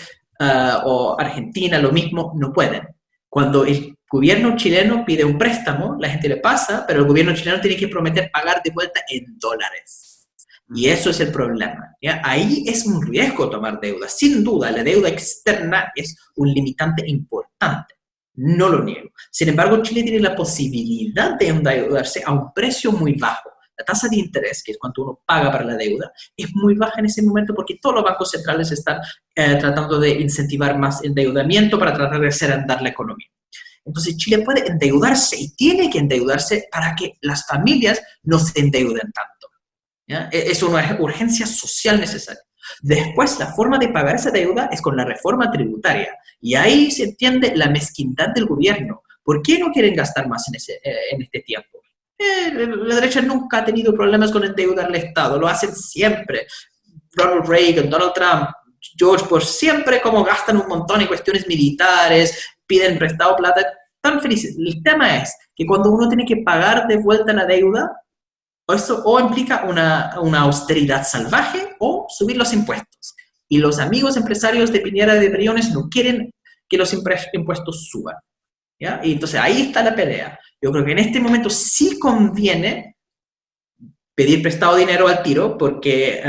o Argentina lo mismo, no pueden. Cuando el gobierno chileno pide un préstamo, la gente le pasa, pero el gobierno chileno tiene que prometer pagar de vuelta en dólares. Y eso es el problema, ¿ya? Ahí es un riesgo tomar deuda. Sin duda, la deuda externa es un limitante importante. No lo niego. Sin embargo, Chile tiene la posibilidad de endeudarse a un precio muy bajo. La tasa de interés, que es cuánto uno paga para la deuda, es muy baja en ese momento porque todos los bancos centrales están tratando de incentivar más endeudamiento para tratar de hacer andar la economía. Entonces Chile puede endeudarse y tiene que endeudarse para que las familias no se endeuden tanto. ¿Ya? Es una urgencia social necesaria. Después, la forma de pagar esa deuda es con la reforma tributaria. Y ahí se entiende la mezquindad del gobierno. ¿Por qué no quieren gastar más en este tiempo? La derecha nunca ha tenido problemas con endeudar al Estado. Lo hacen siempre. Ronald Reagan, Donald Trump, George Bush, siempre como gastan un montón en cuestiones militares, piden prestado plata, están felices. El tema es que cuando uno tiene que pagar de vuelta la deuda, eso o implica una austeridad salvaje o subir los impuestos. Y los amigos empresarios de Piñera de Briones no quieren que los impuestos suban. ¿Ya? Y entonces ahí está la pelea. Yo creo que en este momento sí conviene pedir prestado dinero al tiro porque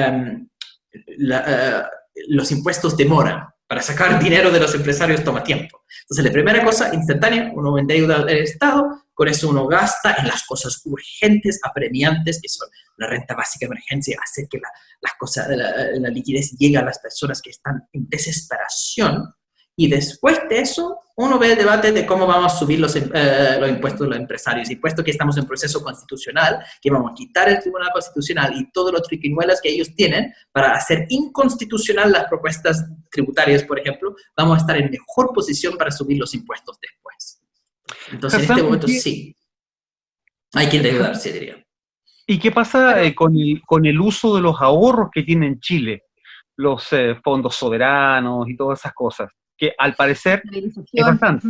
los impuestos demoran. Para sacar dinero de los empresarios toma tiempo. Entonces, la primera cosa, instantánea, uno endeuda al Estado, con eso uno gasta en las cosas urgentes, apremiantes, que son la renta básica de emergencia, hacer que las cosas, la liquidez llegue a las personas que están en desesperación. Y después de eso, uno ve el debate de cómo vamos a subir los impuestos de los empresarios. Y puesto que estamos en proceso constitucional, que vamos a quitar el Tribunal Constitucional y todos los triquiñuelas que ellos tienen para hacer inconstitucional las propuestas tributarias, por ejemplo, vamos a estar en mejor posición para subir los impuestos después. Entonces, en este momento sí, hay que endeudarse, diría. ¿Y qué pasa con el uso de los ahorros que tiene en Chile? Los fondos soberanos y todas esas cosas, que al parecer es bastante.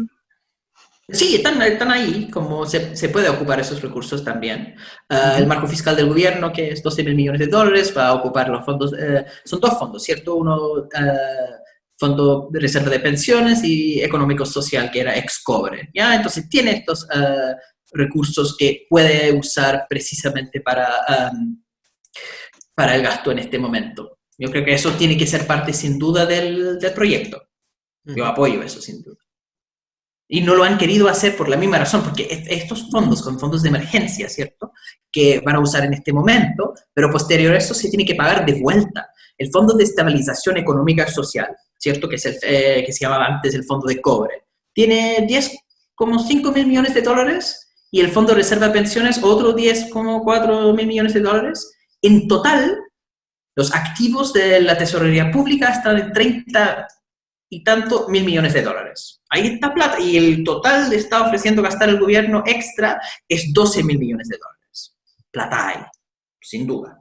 Sí, están ahí, como se puede ocupar esos recursos también. El marco fiscal del gobierno, que es 12.000 millones de dólares, va a ocupar los fondos, son dos fondos, ¿cierto? Uno, Fondo de Reserva de Pensiones y Económico Social, que era ex-cobre, ¿ya? Entonces tiene estos recursos que puede usar precisamente para el gasto en este momento. Yo creo que eso tiene que ser parte, sin duda, del proyecto. Yo apoyo eso, sin duda. Y no lo han querido hacer por la misma razón, porque estos fondos son fondos de emergencia, ¿cierto? Que van a usar en este momento, pero posterior a eso se tiene que pagar de vuelta. El Fondo de Estabilización Económica y Social, ¿cierto? Que es que se llamaba antes el Fondo de Cobre. Tiene 10,5 mil millones de dólares y el Fondo de Reserva de Pensiones otro 10,4 mil millones de dólares. En total, los activos de la tesorería pública están en 30 y tanto mil millones de dólares. Ahí está plata. Y el total que está ofreciendo gastar el gobierno extra es 12 mil millones de dólares. Plata hay, sin duda.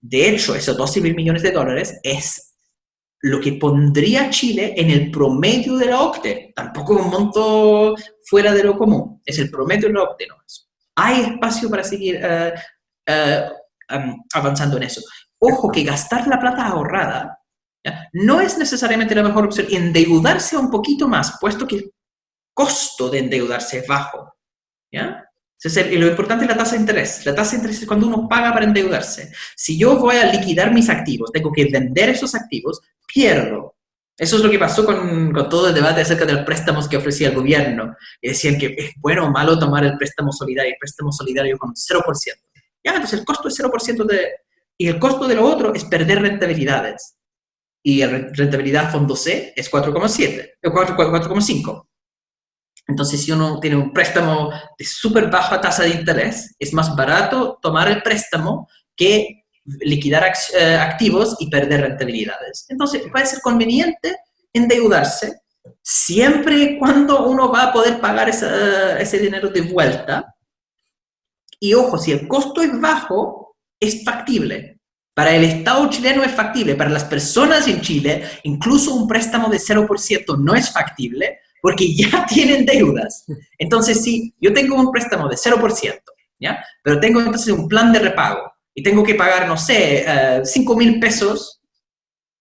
De hecho, esos 12 mil millones de dólares es lo que pondría Chile en el promedio de la OCDE. Tampoco un monto fuera de lo común. Es el promedio de la OCDE, ¿no? Hay espacio para seguir avanzando en eso. Ojo que gastar la plata ahorrada, ¿ya?, no es necesariamente la mejor opción. Endeudarse un poquito más, puesto que el costo de endeudarse es bajo, ¿ya? Y lo importante es la tasa de interés. La tasa de interés es cuando uno paga para endeudarse. Si yo voy a liquidar mis activos, tengo que vender esos activos, pierdo. Eso es lo que pasó con todo el debate acerca de los préstamos que ofrecía el gobierno. Y decían que es bueno o malo tomar el préstamo solidario con 0%. ¿Ya? Entonces el costo es 0% y el costo de lo otro es perder rentabilidades. Y la rentabilidad fondo C es 4,5. Entonces, si uno tiene un préstamo de súper baja tasa de interés, es más barato tomar el préstamo que liquidar activos y perder rentabilidades. Entonces, puede ser conveniente endeudarse siempre y cuando uno va a poder pagar ese dinero de vuelta. Y ojo, si el costo es bajo, es factible. Para el Estado chileno es factible. Para las personas en Chile, incluso un préstamo de 0% no es factible porque ya tienen deudas. Entonces, si yo tengo un préstamo de 0%, ¿ya?, pero tengo entonces un plan de repago y tengo que pagar, no sé, 5.000 pesos,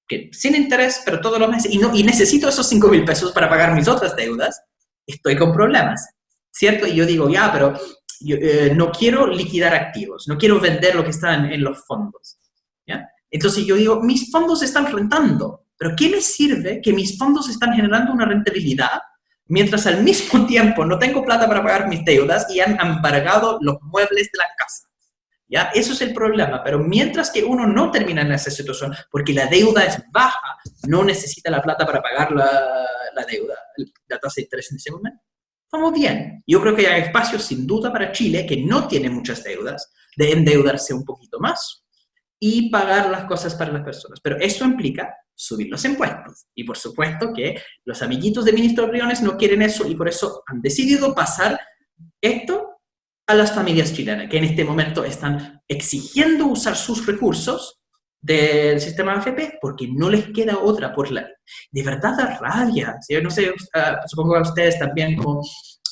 que sin interés, pero todos los meses, y necesito esos 5.000 pesos para pagar mis otras deudas, estoy con problemas, ¿cierto? Y yo digo, ya, pero yo no quiero liquidar activos, no quiero vender lo que está en los fondos, ¿ya? Entonces yo digo, mis fondos están rentando, pero ¿qué me sirve que mis fondos están generando una rentabilidad mientras al mismo tiempo no tengo plata para pagar mis deudas y han embargado los muebles de la casa? ¿Ya? Eso es el problema, pero mientras que uno no termina en esa situación, porque la deuda es baja, no necesita la plata para pagar la deuda, la tasa de interés en ese momento, Vamos bien. Yo creo que hay espacio, sin duda, para Chile, que no tiene muchas deudas, de endeudarse un poquito más y pagar las cosas para las personas. Pero eso implica subir los impuestos. Y por supuesto que los amiguitos de ministro Briones no quieren eso y por eso han decidido pasar esto a las familias chilenas, que en este momento están exigiendo usar sus recursos del sistema AFP porque no les queda otra por la... De verdad da rabia. ¿Sí? No sé, supongo que a ustedes también como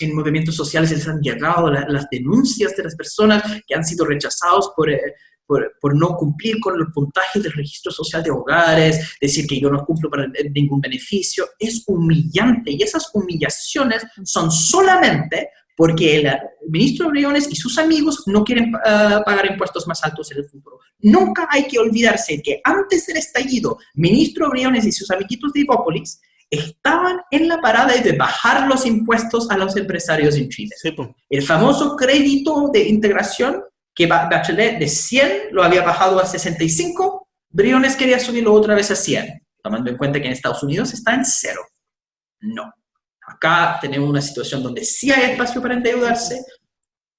en movimientos sociales les han llegado las denuncias de las personas que han sido rechazados por no cumplir con el puntaje del registro social de hogares, decir que yo no cumplo para ningún beneficio. Es humillante y esas humillaciones son solamente porque el ministro Briones y sus amigos no quieren pagar impuestos más altos en el futuro. Nunca hay que olvidarse que antes del estallido, ministro Briones y sus amiguitos de Hipópolis estaban en la parada de bajar los impuestos a los empresarios en Chile. Sí, pues. El famoso crédito de integración que Bachelet de 100 lo había bajado a 65, Briones quería subirlo otra vez a 100, tomando en cuenta que en Estados Unidos está en 0. No. Acá tenemos una situación donde sí hay espacio para endeudarse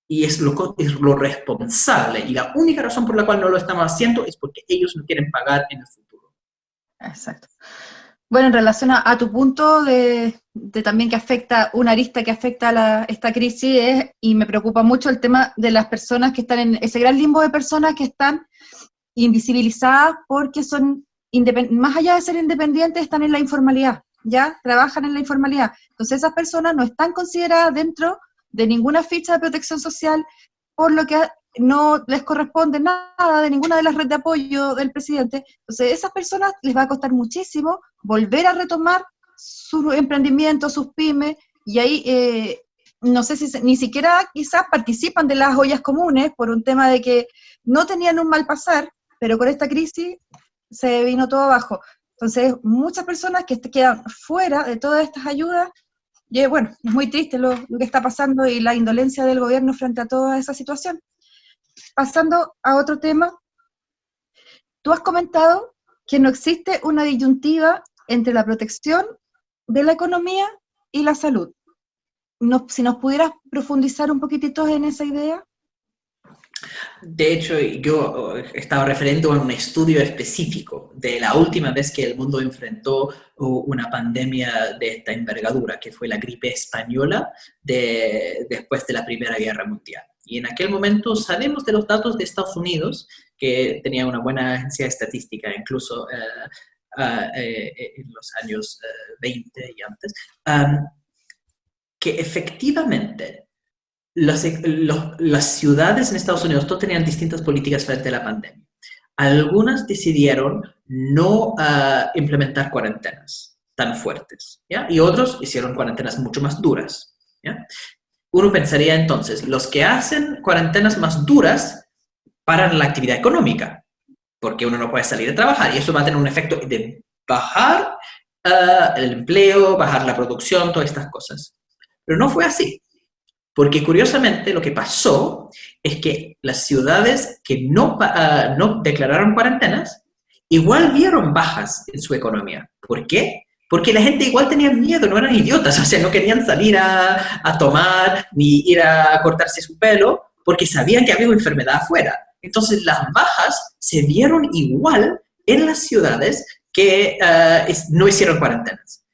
y es lo responsable. Y la única razón por la cual no lo estamos haciendo es porque ellos no quieren pagar en el futuro. Exacto. Bueno, en relación a tu punto de también que afecta, una arista que afecta a esta crisis y me preocupa mucho el tema de las personas que están en ese gran limbo de personas que están invisibilizadas porque son, más allá de ser independientes, están en la informalidad, ¿ya? Trabajan en la informalidad. Entonces esas personas no están consideradas dentro de ninguna ficha de protección social, por lo que no les corresponde nada de ninguna de las redes de apoyo del presidente. Entonces, a esas personas les va a costar muchísimo volver a retomar sus emprendimientos, sus pymes, y ahí no sé si ni siquiera quizás participan de las ollas comunes por un tema de que no tenían un mal pasar, pero con esta crisis se vino todo abajo. Entonces, muchas personas que quedan fuera de todas estas ayudas, y bueno, es muy triste lo que está pasando y la indolencia del gobierno frente a toda esa situación. Pasando a otro tema, tú has comentado que no existe una disyuntiva entre la protección de la economía y la salud. Si nos pudieras profundizar un poquitito en esa idea. De hecho, yo estaba refiriendo a un estudio específico de la última vez que el mundo enfrentó una pandemia de esta envergadura, que fue la gripe española después de la Primera Guerra Mundial. Y en aquel momento sabemos de los datos de Estados Unidos, que tenía una buena agencia estadística, incluso en los años 20 y antes, que efectivamente las ciudades en Estados Unidos todos tenían distintas políticas frente a la pandemia. Algunas decidieron no implementar cuarentenas tan fuertes, ¿ya? Y otros hicieron cuarentenas mucho más duras, ¿ya? Uno pensaría entonces, los que hacen cuarentenas más duras paran la actividad económica, porque uno no puede salir a trabajar, y eso va a tener un efecto de bajar el empleo, bajar la producción, todas estas cosas. Pero no fue así. Porque curiosamente lo que pasó es que las ciudades que no declararon cuarentenas igual vieron bajas en su economía. ¿Por qué? Porque la gente igual tenía miedo, no eran idiotas, o sea, no querían salir a tomar ni ir a cortarse su pelo porque sabían que había una enfermedad afuera. Entonces las bajas se vieron igual en las ciudades que no hicieron cuarentenas.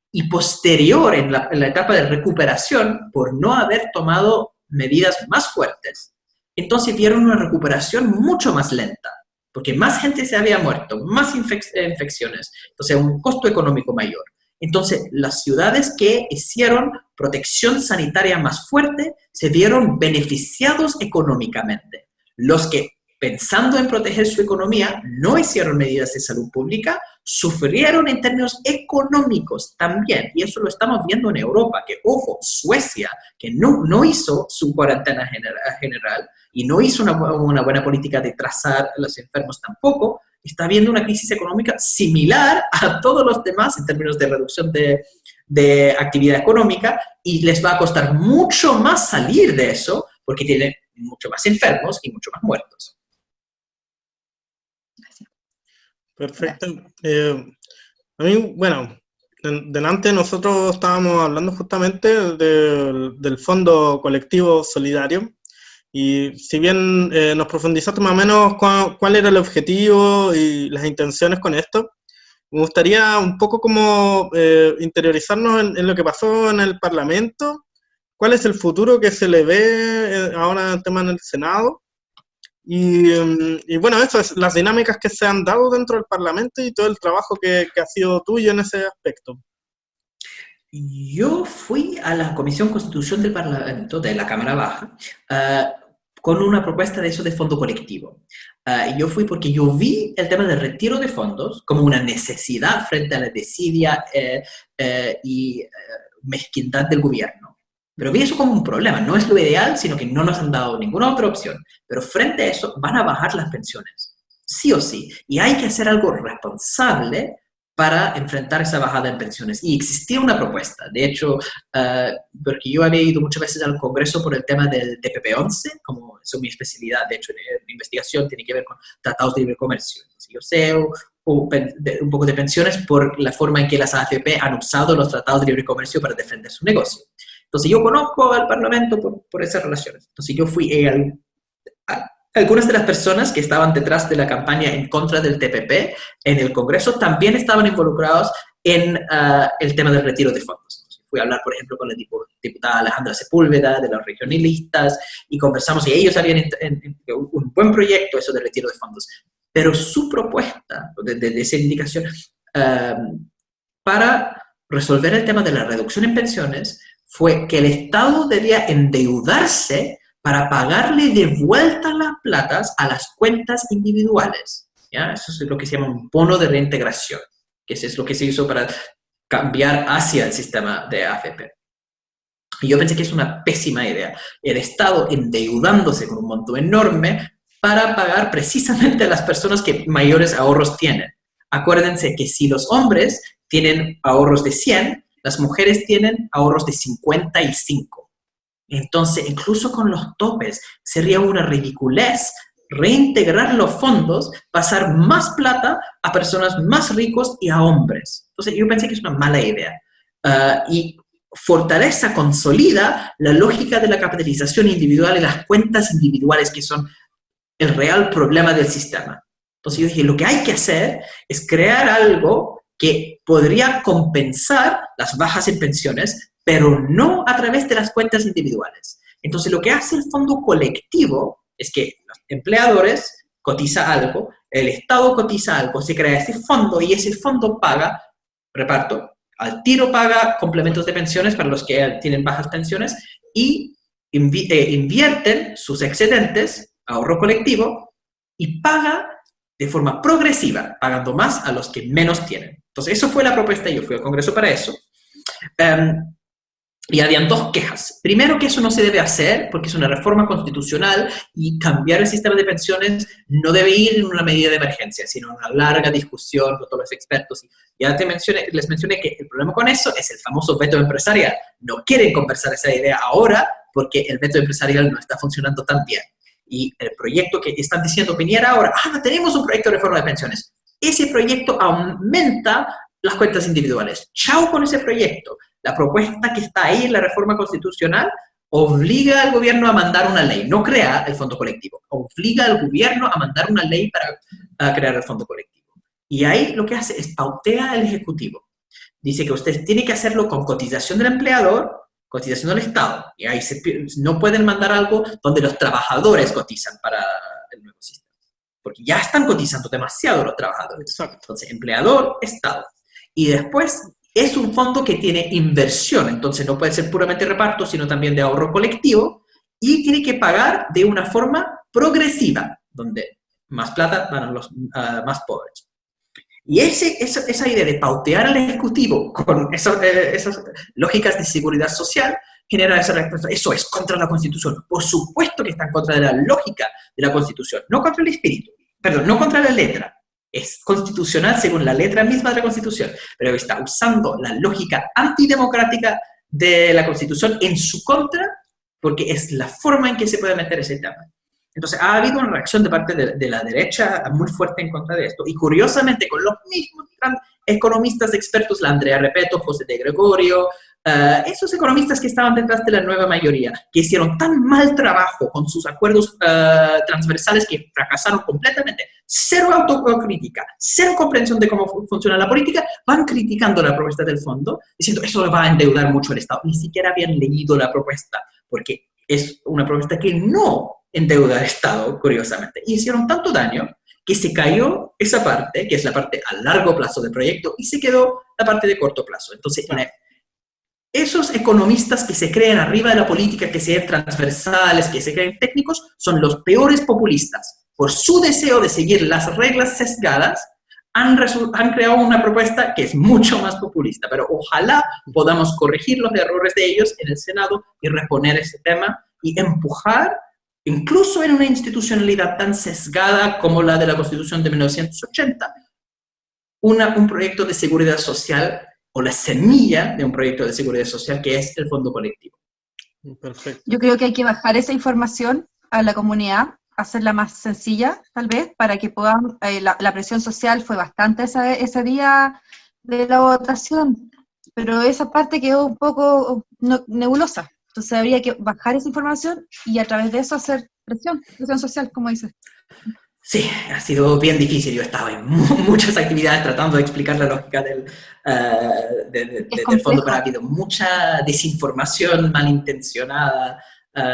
Y posterior, en la etapa de recuperación, por no haber tomado medidas más fuertes, entonces vieron una recuperación mucho más lenta, porque más gente se había muerto, más infecciones, entonces un costo económico mayor. Entonces, las ciudades que hicieron protección sanitaria más fuerte se vieron beneficiados económicamente. Los que, pensando en proteger su economía, no hicieron medidas de salud pública, sufrieron en términos económicos también. Y eso lo estamos viendo en Europa, que, ojo, Suecia, que no hizo su cuarentena general y no hizo una buena política de trazar a los enfermos tampoco, está viendo una crisis económica similar a todos los demás en términos de reducción de actividad económica, y les va a costar mucho más salir de eso porque tienen mucho más enfermos y mucho más muertos. Perfecto. A mí, bueno, delante nosotros estábamos hablando justamente del Fondo Colectivo Solidario, y si bien nos profundizaste más o menos cuál era el objetivo y las intenciones con esto, me gustaría un poco como interiorizarnos en lo que pasó en el Parlamento. ¿Cuál es el futuro que se le ve ahora el tema en el Senado? Y bueno, eso es las dinámicas que se han dado dentro del Parlamento y todo el trabajo que ha sido tuyo en ese aspecto. Yo fui a la Comisión Constitución del Parlamento, de la Cámara Baja, con una propuesta de eso de fondo colectivo. Yo fui porque yo vi el tema del retiro de fondos como una necesidad frente a la desidia y mezquindad del gobierno. Pero vi eso como un problema. No es lo ideal, sino que no nos han dado ninguna otra opción. Pero frente a eso, van a bajar las pensiones. Sí o sí. Y hay que hacer algo responsable para enfrentar esa bajada en pensiones. Y existía una propuesta. De hecho, porque yo había ido muchas veces al Congreso por el tema del TPP-11, como eso es mi especialidad. De hecho, mi investigación tiene que ver con tratados de libre comercio. Entonces, yo sé un poco de pensiones por la forma en que las AFP han usado los tratados de libre comercio para defender su negocio. Entonces yo conozco al Parlamento por esas relaciones. Entonces yo fui algunas de las personas que estaban detrás de la campaña en contra del TPP en el Congreso también estaban involucrados en el tema del retiro de fondos. Entonces, fui a hablar, por ejemplo, con la diputada Alejandra Sepúlveda de los regionalistas y conversamos y ellos habían un buen proyecto eso del retiro de fondos. Pero su propuesta de esa indicación para resolver el tema de la reducción en pensiones fue que el Estado debía endeudarse para pagarle de vuelta las platas a las cuentas individuales. ¿Ya? Eso es lo que se llama un bono de reintegración, que es lo que se hizo para cambiar hacia el sistema de AFP. Y yo pensé que es una pésima idea. El Estado endeudándose con un monto enorme para pagar precisamente a las personas que mayores ahorros tienen. Acuérdense que si los hombres tienen ahorros de 100, las mujeres tienen ahorros de 55. Entonces, incluso con los topes, sería una ridiculez reintegrar los fondos, pasar más plata a personas más ricos y a hombres. Entonces, yo pensé que es una mala idea. Y fortaleza, consolida la lógica de la capitalización individual y las cuentas individuales, que son el real problema del sistema. Entonces, yo dije, lo que hay que hacer es crear algo que podría compensar las bajas en pensiones, pero no a través de las cuentas individuales. Entonces, lo que hace el fondo colectivo es que los empleadores cotizan algo, el Estado cotiza algo, se crea ese fondo y ese fondo paga reparto, al tiro paga complementos de pensiones para los que tienen bajas pensiones y invierten sus excedentes, ahorro colectivo, y paga de forma progresiva, pagando más a los que menos tienen. Entonces, eso fue la propuesta y yo fui al Congreso para eso. Y habían dos quejas. Primero, que eso no se debe hacer porque es una reforma constitucional y cambiar el sistema de pensiones no debe ir en una medida de emergencia, sino en una larga discusión con todos los expertos. Y ya les mencioné que el problema con eso es el famoso veto empresarial. No quieren conversar esa idea ahora porque el veto empresarial no está funcionando tan bien. Y el proyecto que están diciendo viniera ahora, tenemos un proyecto de reforma de pensiones. Ese proyecto aumenta las cuentas individuales. Chao con ese proyecto. La propuesta que está ahí en la reforma constitucional obliga al gobierno a mandar una ley, no crea el fondo colectivo, obliga al gobierno a mandar una ley para crear el fondo colectivo. Y ahí lo que hace es pautea al Ejecutivo. Dice que usted tiene que hacerlo con cotización del empleador, cotización del Estado. Y ahí no pueden mandar algo donde los trabajadores cotizan para el nuevo sistema. Porque ya están cotizando demasiado los trabajadores. Exacto. Entonces, empleador, Estado. Y después es un fondo que tiene inversión. Entonces, no puede ser puramente reparto, sino también de ahorro colectivo. Y tiene que pagar de una forma progresiva, donde más plata van a los más pobres. Y esa idea de pautear al Ejecutivo con esas lógicas de seguridad social genera esa respuesta. Eso es contra la Constitución. Por supuesto que está en contra de la lógica de la Constitución, no contra el espíritu, perdón, no contra la letra. Es constitucional según la letra misma de la Constitución, pero está usando la lógica antidemocrática de la Constitución en su contra porque es la forma en que se puede meter ese tema. Entonces, ha habido una reacción de parte de la derecha muy fuerte en contra de esto. Y curiosamente, con los mismos economistas expertos, la Andrea Repetto, José de Gregorio, esos economistas que estaban detrás de la nueva mayoría, que hicieron tan mal trabajo con sus acuerdos transversales que fracasaron completamente, cero autocrítica, cero comprensión de cómo funciona la política, van criticando la propuesta del fondo, diciendo eso le va a endeudar mucho al Estado. Ni siquiera habían leído la propuesta, porque es una propuesta que no endeuda al Estado, curiosamente. Y hicieron tanto daño que se cayó esa parte, que es la parte a largo plazo del proyecto, y se quedó la parte de corto plazo. Entonces, esos economistas que se creen arriba de la política, que se creen transversales, que se creen técnicos, son los peores populistas. Por su deseo de seguir las reglas sesgadas, han creado una propuesta que es mucho más populista, pero ojalá podamos corregir los errores de ellos en el Senado y reponer ese tema y empujar, incluso en una institucionalidad tan sesgada como la de la Constitución de 1980, un proyecto de seguridad social o la semilla de un proyecto de seguridad social que es el fondo colectivo. Perfecto. Yo creo que hay que bajar esa información a la comunidad, hacerla más sencilla, tal vez, para que puedan, la presión social fue bastante ese día de la votación, pero esa parte quedó un poco nebulosa. Entonces habría que bajar esa información y a través de eso hacer presión social, como dices. Sí, ha sido bien difícil. Yo estaba en muchas actividades tratando de explicar la lógica del fondo, pero ha habido mucha desinformación malintencionada,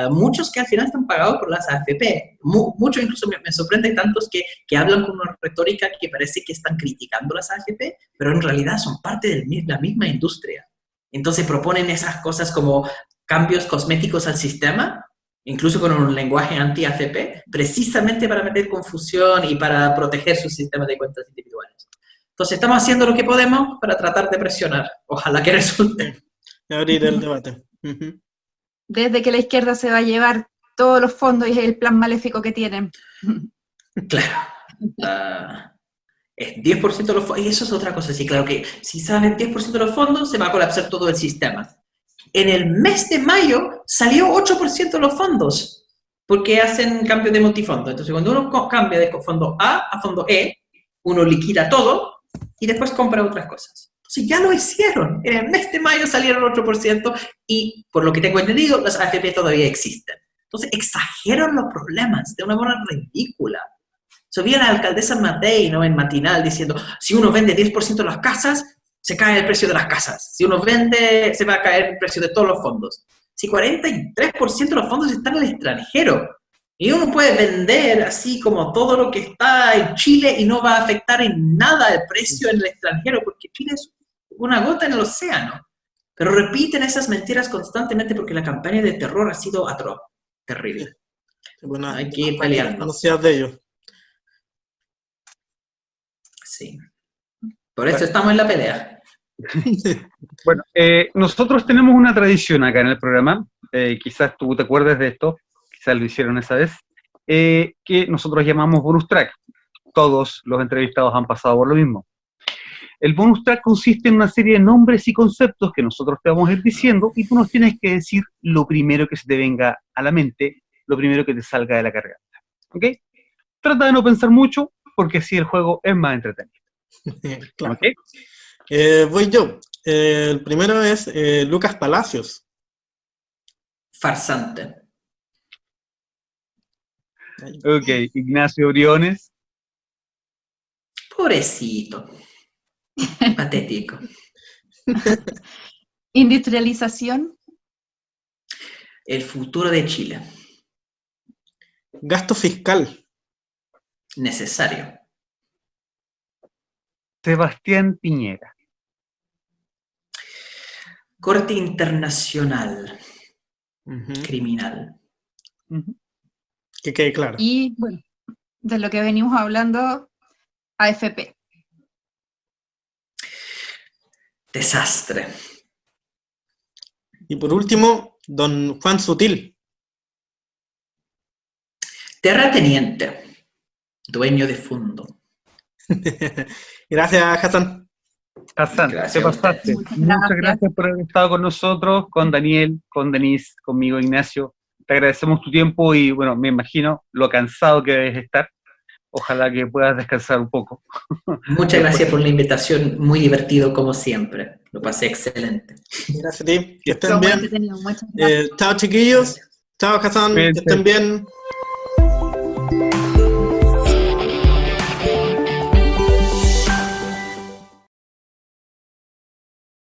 muchos que al final están pagados por las AFP. Muchos incluso me sorprende tantos que hablan con una retórica que parece que están criticando las AFP, pero en realidad son parte de la misma industria. Entonces proponen esas cosas como cambios cosméticos al sistema, incluso con un lenguaje anti-AFP, precisamente para meter confusión y para proteger su sistema de cuentas individuales. Entonces estamos haciendo lo que podemos para tratar de presionar. Ojalá que resulte. Abrir el debate. Desde que la izquierda se va a llevar todos los fondos y es el plan maléfico que tienen. Claro. Es 10% de los fondos, y eso es otra cosa, sí, claro que si salen 10% de los fondos, se va a colapsar todo el sistema. En el mes de mayo salió 8% de los fondos, porque hacen cambio de multifondo. Entonces, cuando uno cambia de fondo A a fondo E, uno liquida todo y después compra otras cosas. Entonces, ya lo hicieron. En el mes de mayo salieron 8% y, por lo que tengo entendido, las AFP todavía existen. Entonces, exageran los problemas de una manera ridícula. Vi a la alcaldesa Matei, ¿no?, en Matinal diciendo, si uno vende 10% de las casas, se cae el precio de las casas. Si uno vende, se va a caer el precio de todos los fondos. Si 43% de los fondos están en el extranjero, y uno puede vender así como todo lo que está en Chile y no va a afectar en nada el precio en el extranjero, porque Chile es una gota en el océano. Pero repiten esas mentiras constantemente porque la campaña de terror ha sido atroz, terrible. Bueno, hay que ir peleando. No seas de ellos. Sí. Por eso estamos en la pelea. Bueno, nosotros tenemos una tradición acá en el programa, quizás tú te acuerdes de esto, quizás lo hicieron esa vez, que nosotros llamamos bonus track. Todos los entrevistados han pasado por lo mismo. El bonus track consiste en una serie de nombres y conceptos que nosotros te vamos a ir diciendo y tú nos tienes que decir lo primero que se te venga a la mente, lo primero que te salga de la garganta. ¿Ok? Trata de no pensar mucho, porque así el juego es más entretenido. Claro. ¿Okay? Voy yo. El primero es Lucas Palacios. Farsante. Ok, Ignacio Briones. Pobrecito. Patético. Industrialización. El futuro de Chile. Gasto fiscal. Necesario. Sebastián Piñera. Corte Internacional. Uh-huh. Criminal. Uh-huh. Que quede claro. Y, bueno, de lo que venimos hablando, AFP. Desastre. Y por último, don Juan Sutil. Terrateniente. Dueño de fondo. Gracias, Hassan. Hassan, Gracias te a pasaste. ustedes. Muchas gracias por haber estado con nosotros, con Daniel, con Denise, conmigo, Ignacio. Te agradecemos tu tiempo y, bueno, me imagino lo cansado que debes estar. Ojalá que puedas descansar un poco. Muchas gracias por la invitación, muy divertido como siempre. Lo pasé excelente. Gracias a ti, que estén Fue muy bien. entretenido, muchas gracias. Chao chiquillos, chao Hassan, que Cuídense. estén bien.